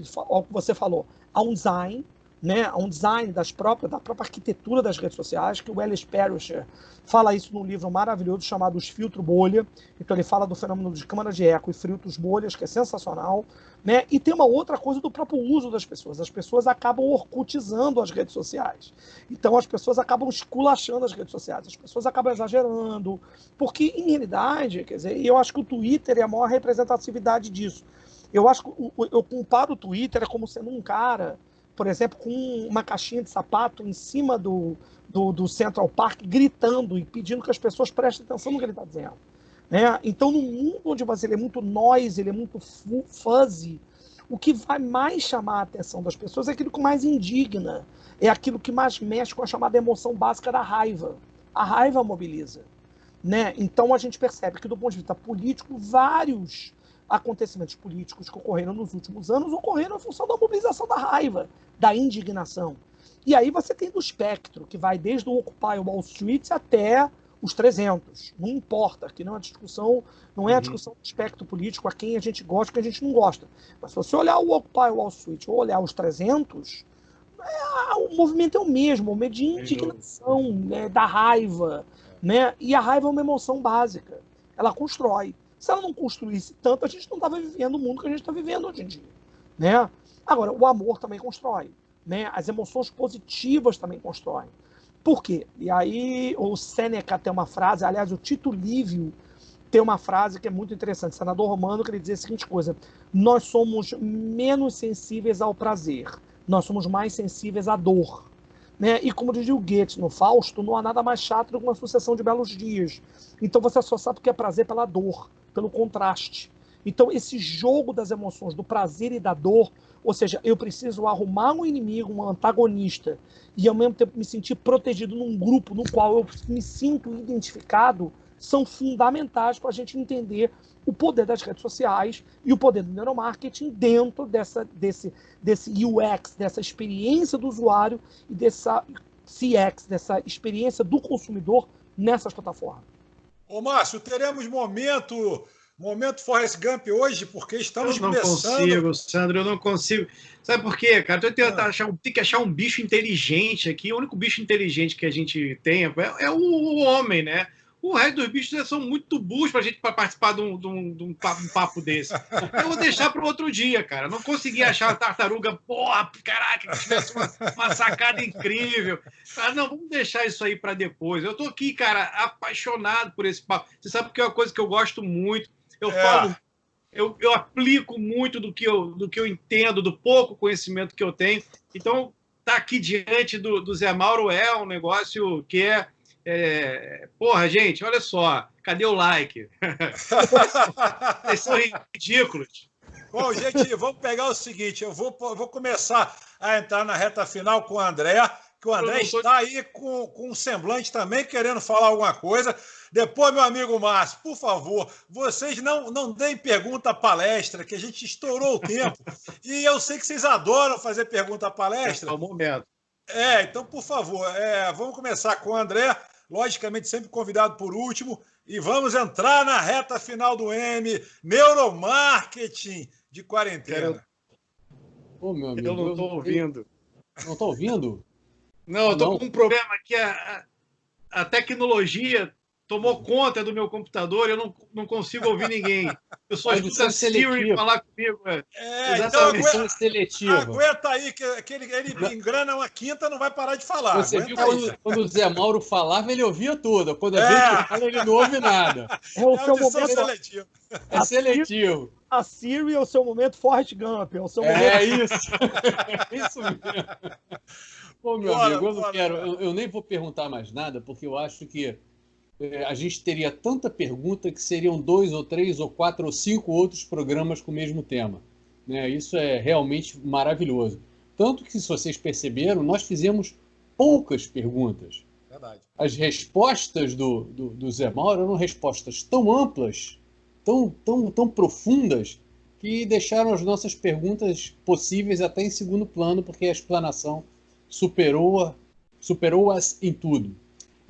você falou, a um design, né, a um design da própria arquitetura das redes sociais, que o Ellis Perisher fala isso num livro maravilhoso chamado Os Filtros Bolha. Então ele fala do fenômeno de câmara de eco e filtros bolhas, que é sensacional, né? E tem uma outra coisa do próprio uso das pessoas. As pessoas acabam orkutizando as redes sociais. Então as pessoas acabam esculachando as redes sociais, as pessoas acabam exagerando, porque em realidade, quer dizer, eu acho que o Twitter é a maior representatividade disso. Eu acho que eu comparo o Twitter como sendo um cara, por exemplo, com uma caixinha de sapato em cima do Central Park, gritando e pedindo que as pessoas prestem atenção no que ele está dizendo. Né? Então, no mundo onde ele é muito noise, ele é muito fuzzy, o que vai mais chamar a atenção das pessoas é aquilo que mais indigna, é aquilo que mais mexe com a chamada emoção básica da raiva. A raiva mobiliza. Né? Então, a gente percebe que, do ponto de vista político, vários acontecimentos políticos que ocorreram nos últimos anos ocorreram em função da mobilização da raiva, da indignação. E aí você tem do espectro, que vai desde o Occupy Wall Street até os 300. Não importa, que não é a discussão, não é a discussão do espectro político, a quem a gente gosta e quem a gente não gosta. Mas se você olhar o Occupy Wall Street ou olhar os 300, o movimento é o mesmo, de indignação, né, da raiva. Né? E a raiva é uma emoção básica. Ela constrói. Se ela não construísse tanto, a gente não estava vivendo o mundo que a gente está vivendo hoje em dia. Né? Agora, o amor também constrói. Né? As emoções positivas também constroem. Por quê? E aí o Sêneca tem uma frase, aliás, o Tito Livio tem uma frase que é muito interessante, senador romano, que ele dizia a seguinte coisa: nós somos menos sensíveis ao prazer, nós somos mais sensíveis à dor. Né? E como dizia o Goethe no Fausto, não há nada mais chato do que uma sucessão de belos dias. Então você só sabe o que é prazer pela dor, pelo contraste. Então esse jogo das emoções, do prazer e da dor, ou seja, eu preciso arrumar um inimigo, um antagonista, e ao mesmo tempo me sentir protegido num grupo no qual eu me sinto identificado, são fundamentais para a gente entender o poder das redes sociais e o poder do neuromarketing dentro desse UX, dessa experiência do usuário e dessa CX, dessa experiência do consumidor nessas plataformas. Ô, Márcio, teremos momento Forrest Gump hoje, porque estamos começando... Eu não consigo, Sandro, eu não consigo. Sabe por quê, cara? Eu tenho que achar um bicho inteligente aqui. O único bicho inteligente que a gente tem é o homem, né? O resto dos bichos são muito burros para a gente participar de um papo desse. Eu vou deixar para o outro dia, cara. Não consegui achar a tartaruga, porra, caraca, que tivesse uma sacada incrível. Cara, não, vamos deixar isso aí para depois. Eu tô aqui, cara, apaixonado por esse papo. Você sabe que é uma coisa que eu gosto muito. Eu aplico muito do que eu entendo, do pouco conhecimento que eu tenho. Então, tá aqui diante do Zé Mauro é um negócio que porra, gente, olha só, cadê o like? Vocês são ridículos. Bom, gente, vamos pegar o seguinte, eu vou começar a entrar na reta final com o André, que o André está aí com um semblante também, querendo falar alguma coisa. Depois, meu amigo Márcio, por favor, vocês não deem pergunta palestra, que a gente estourou o tempo. E eu sei que vocês adoram fazer pergunta palestra. É o momento. Então, por favor, vamos começar com o André, logicamente sempre convidado por último, e vamos entrar na reta final do M, neuromarketing de quarentena. Ô, meu amigo, eu não estou ouvindo. Não estou ouvindo? Não, eu estou com um problema que a tecnologia tomou conta do meu computador, eu não consigo ouvir ninguém. Eu só escuto a Siri falar comigo. Então seletiva. Aguenta aí, que ele engrana uma quinta, não vai parar de falar. Você viu quando o Zé Mauro falava, ele ouvia tudo. Quando a gente fala, ele não ouve nada. É o seu momento seletivo. É seletivo. A Siri é o seu momento Forrest Gump. É o seu momento... isso. Isso mesmo. Pô, meu amigo, eu nem vou perguntar mais nada, porque eu acho que a gente teria tanta pergunta que seriam 2 ou 3 ou 4 ou 5 outros programas com o mesmo tema. Né? Isso é realmente maravilhoso. Tanto que, se vocês perceberam, nós fizemos poucas perguntas. Verdade. As respostas do Zé Mauro eram respostas tão amplas, tão profundas, que deixaram as nossas perguntas possíveis até em segundo plano, porque a explanação superou-as em tudo.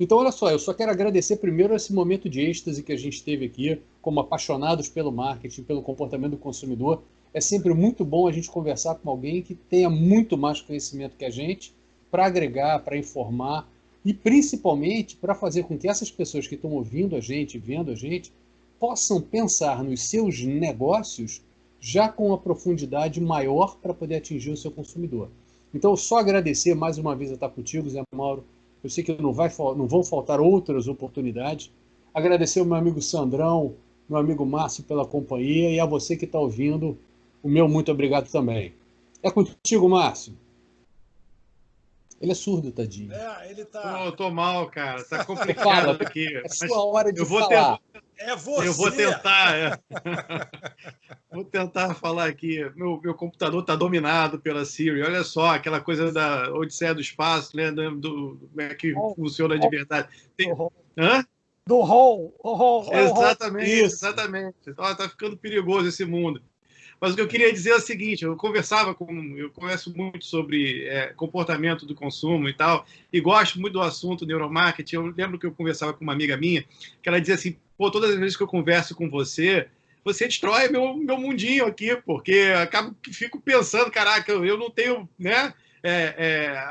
Então, olha só, eu só quero agradecer primeiro esse momento de êxtase que a gente teve aqui, como apaixonados pelo marketing, pelo comportamento do consumidor. É sempre muito bom a gente conversar com alguém que tenha muito mais conhecimento que a gente, para agregar, para informar e principalmente para fazer com que essas pessoas que estão ouvindo a gente, vendo a gente, possam pensar nos seus negócios já com uma profundidade maior para poder atingir o seu consumidor. Então, só agradecer mais uma vez a estar contigo, Zé Mauro. Eu sei que não vão faltar outras oportunidades. Agradecer ao meu amigo Sandrão, meu amigo Márcio pela companhia e a você que está ouvindo, o meu muito obrigado também. É contigo, Márcio. Ele é surdo, tadinho. Ele tá... Tô mal, cara. Tá complicado aqui. É sua hora de falar. É você. Eu vou tentar. Vou tentar falar aqui. Meu computador está dominado pela Siri. Olha só, aquela coisa da Odisseia do Espaço, né? Como é que funciona de verdade. Hã? Do hall. Exatamente, exatamente. Tá ficando perigoso esse mundo. Mas o que eu queria dizer é o seguinte, eu converso muito sobre comportamento do consumo e tal, e gosto muito do assunto neuromarketing. Eu lembro que eu conversava com uma amiga minha, que ela dizia assim, pô, todas as vezes que eu converso com você destrói meu mundinho aqui, porque acabo que fico pensando, caraca, eu não tenho, né,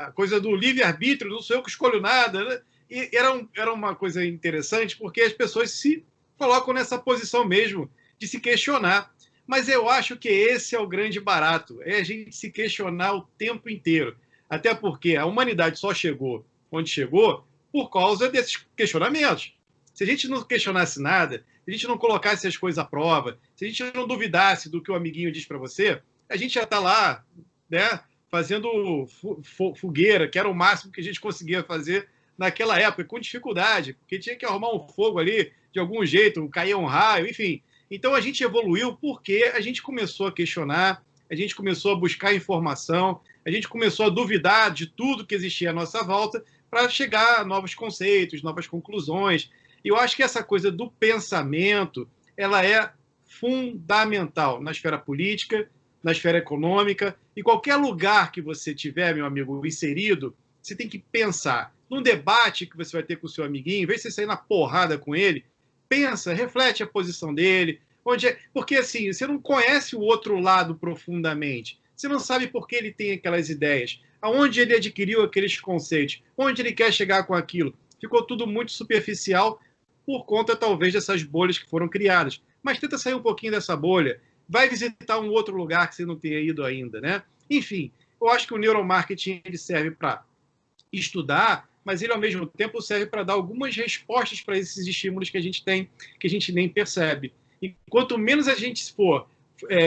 a coisa do livre-arbítrio, não sou eu que escolho nada, né? E era uma coisa interessante, porque as pessoas se colocam nessa posição mesmo de se questionar. Mas eu acho que esse é o grande barato, é a gente se questionar o tempo inteiro. Até porque a humanidade só chegou onde chegou por causa desses questionamentos. Se a gente não questionasse nada, se a gente não colocasse as coisas à prova, se a gente não duvidasse do que o amiguinho diz para você, a gente já está lá, né, fazendo fogueira, que era o máximo que a gente conseguia fazer naquela época, com dificuldade, porque tinha que arrumar um fogo ali de algum jeito, caía um raio, enfim. Então, a gente evoluiu porque a gente começou a questionar, a gente começou a buscar informação, a gente começou a duvidar de tudo que existia à nossa volta para chegar a novos conceitos, novas conclusões. E eu acho que essa coisa do pensamento, ela é fundamental na esfera política, na esfera econômica, e qualquer lugar que você tiver, meu amigo, inserido, você tem que pensar. Num debate que você vai ter com o seu amiguinho, em vez de você sair na porrada com ele, pensa, reflete a posição dele, porque assim, você não conhece o outro lado profundamente, você não sabe por que ele tem aquelas ideias, aonde ele adquiriu aqueles conceitos, onde ele quer chegar com aquilo. Ficou tudo muito superficial por conta, talvez, dessas bolhas que foram criadas. Mas tenta sair um pouquinho dessa bolha, vai visitar um outro lugar que você não tenha ido ainda, né? Enfim, eu acho que o neuromarketing ele serve para estudar, mas ele, ao mesmo tempo, serve para dar algumas respostas para esses estímulos que a gente tem, que a gente nem percebe. E quanto menos a gente for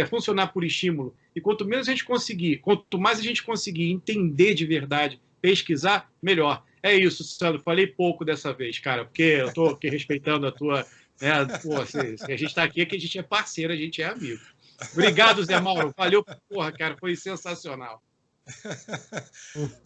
funcionar por estímulo, e quanto menos a gente conseguir, quanto mais a gente conseguir entender de verdade, pesquisar, melhor. É isso, Sandro. Falei pouco dessa vez, cara, porque eu estou aqui respeitando a tua... Né, pô, se a gente está aqui é que a gente é parceiro, a gente é amigo. Obrigado, Zé Mauro. Valeu, porra, cara, foi sensacional.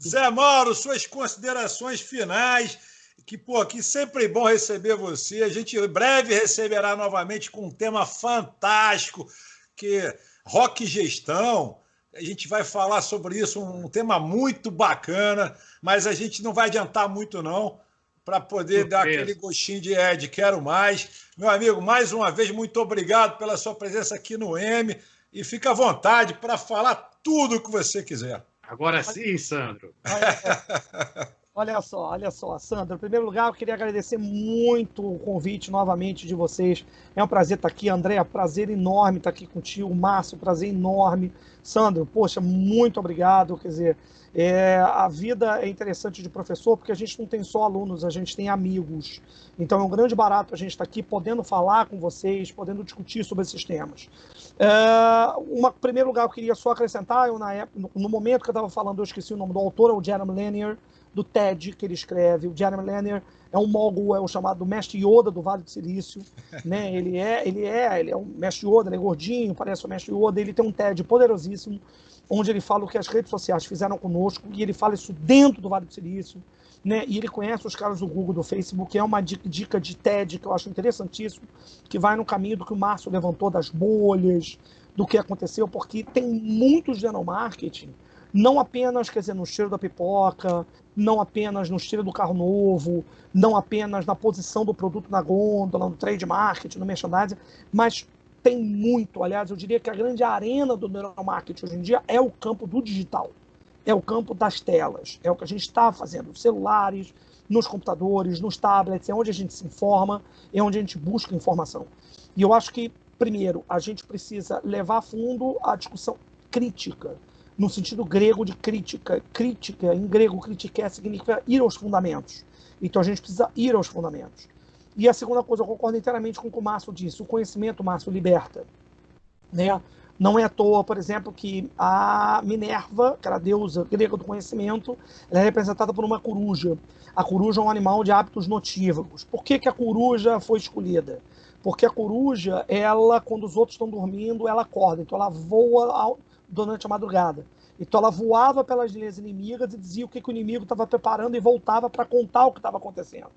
Zé Mauro, suas considerações finais, que sempre é bom receber você. A gente em breve receberá novamente com um tema fantástico, que é rock e gestão. A gente vai falar sobre isso, um tema muito bacana, mas a gente não vai adiantar muito não, para poder dar aquele gostinho de quero mais. Meu amigo, mais uma vez, muito obrigado pela sua presença aqui no M, e fica à vontade para falar tudo o que você quiser. Agora sim, Sandro. Olha só, Sandro. Em primeiro lugar, eu queria agradecer muito o convite novamente de vocês. É um prazer estar aqui, André. Prazer enorme estar aqui contigo. Márcio, prazer enorme. Sandro, poxa, muito obrigado. Quer dizer, a vida é interessante de professor porque a gente não tem só alunos, a gente tem amigos. Então é um grande barato a gente estar aqui podendo falar com vocês, podendo discutir sobre esses temas. Em primeiro lugar, eu queria só acrescentar, no momento que eu estava falando, eu esqueci o nome do autor, é o Jeremy Lanier, do TED, que ele escreve. O Jeremy Lanier é um mogul, é o chamado mestre Yoda do Vale do Silício, né? Ele é um mestre Yoda, ele é gordinho, parece o mestre Yoda, ele tem um TED poderosíssimo, onde ele fala o que as redes sociais fizeram conosco, e ele fala isso dentro do Vale do Silício, né? E ele conhece os caras do Google, do Facebook, é uma dica de TED que eu acho interessantíssimo, que vai no caminho do que o Márcio levantou das bolhas, do que aconteceu, porque tem muitos neuromarketing, não apenas, quer dizer, no cheiro da pipoca, não apenas no cheiro do carro novo, não apenas na posição do produto na gôndola, no trade marketing, no merchandising, mas tem muito, aliás, eu diria que a grande arena do neuromarketing hoje em dia é o campo do digital, é o campo das telas, é o que a gente está fazendo, nos celulares, nos computadores, nos tablets, é onde a gente se informa, é onde a gente busca informação. E eu acho que, primeiro, a gente precisa levar a fundo a discussão crítica, no sentido grego de crítica. Crítica, em grego, critiquer significa ir aos fundamentos. Então, a gente precisa ir aos fundamentos. E a segunda coisa, eu concordo inteiramente com o que o Márcio disse. O conhecimento, Márcio, liberta. Né? Não é à toa, por exemplo, que a Minerva, que era a deusa grega do conhecimento, ela é representada por uma coruja. A coruja é um animal de hábitos notívagos. Por que que a coruja foi escolhida? Porque a coruja, ela, quando os outros estão dormindo, ela acorda. Então ela voa durante a madrugada. Então ela voava pelas linhas inimigas e dizia o que o inimigo estava preparando e voltava para contar o que estava acontecendo.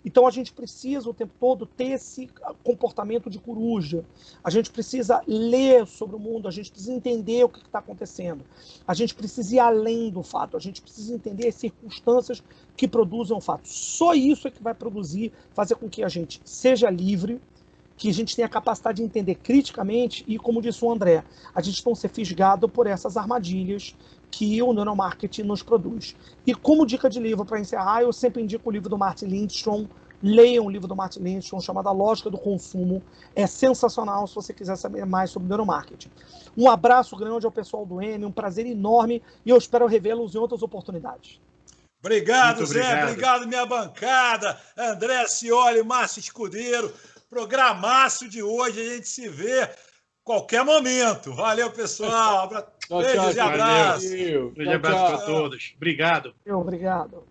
Então a gente precisa o tempo todo ter esse comportamento de coruja. A gente precisa ler sobre o mundo, a gente precisa entender o que está acontecendo. A gente precisa ir além do fato, a gente precisa entender as circunstâncias que produzem o fato. Só isso é que vai produzir, fazer com que a gente seja livre, que a gente tenha a capacidade de entender criticamente e, como disse o André, a gente não ser fisgado por essas armadilhas que o neuromarketing nos produz. E como dica de livro, para encerrar, eu sempre indico o livro do Martin Lindstrom. Leiam o livro do Martin Lindstrom, chamado A Lógica do Consumo. É sensacional se você quiser saber mais sobre neuromarketing. Um abraço grande ao pessoal do M, um prazer enorme, e eu espero revê-los em outras oportunidades. Obrigado, Zé. Obrigado, minha bancada. André Scioli, Márcio Escudeiro. Programaço de hoje. A gente se vê qualquer momento. Valeu, pessoal. Beijos e abraços. Grande abraço para todos. Obrigado. Obrigado.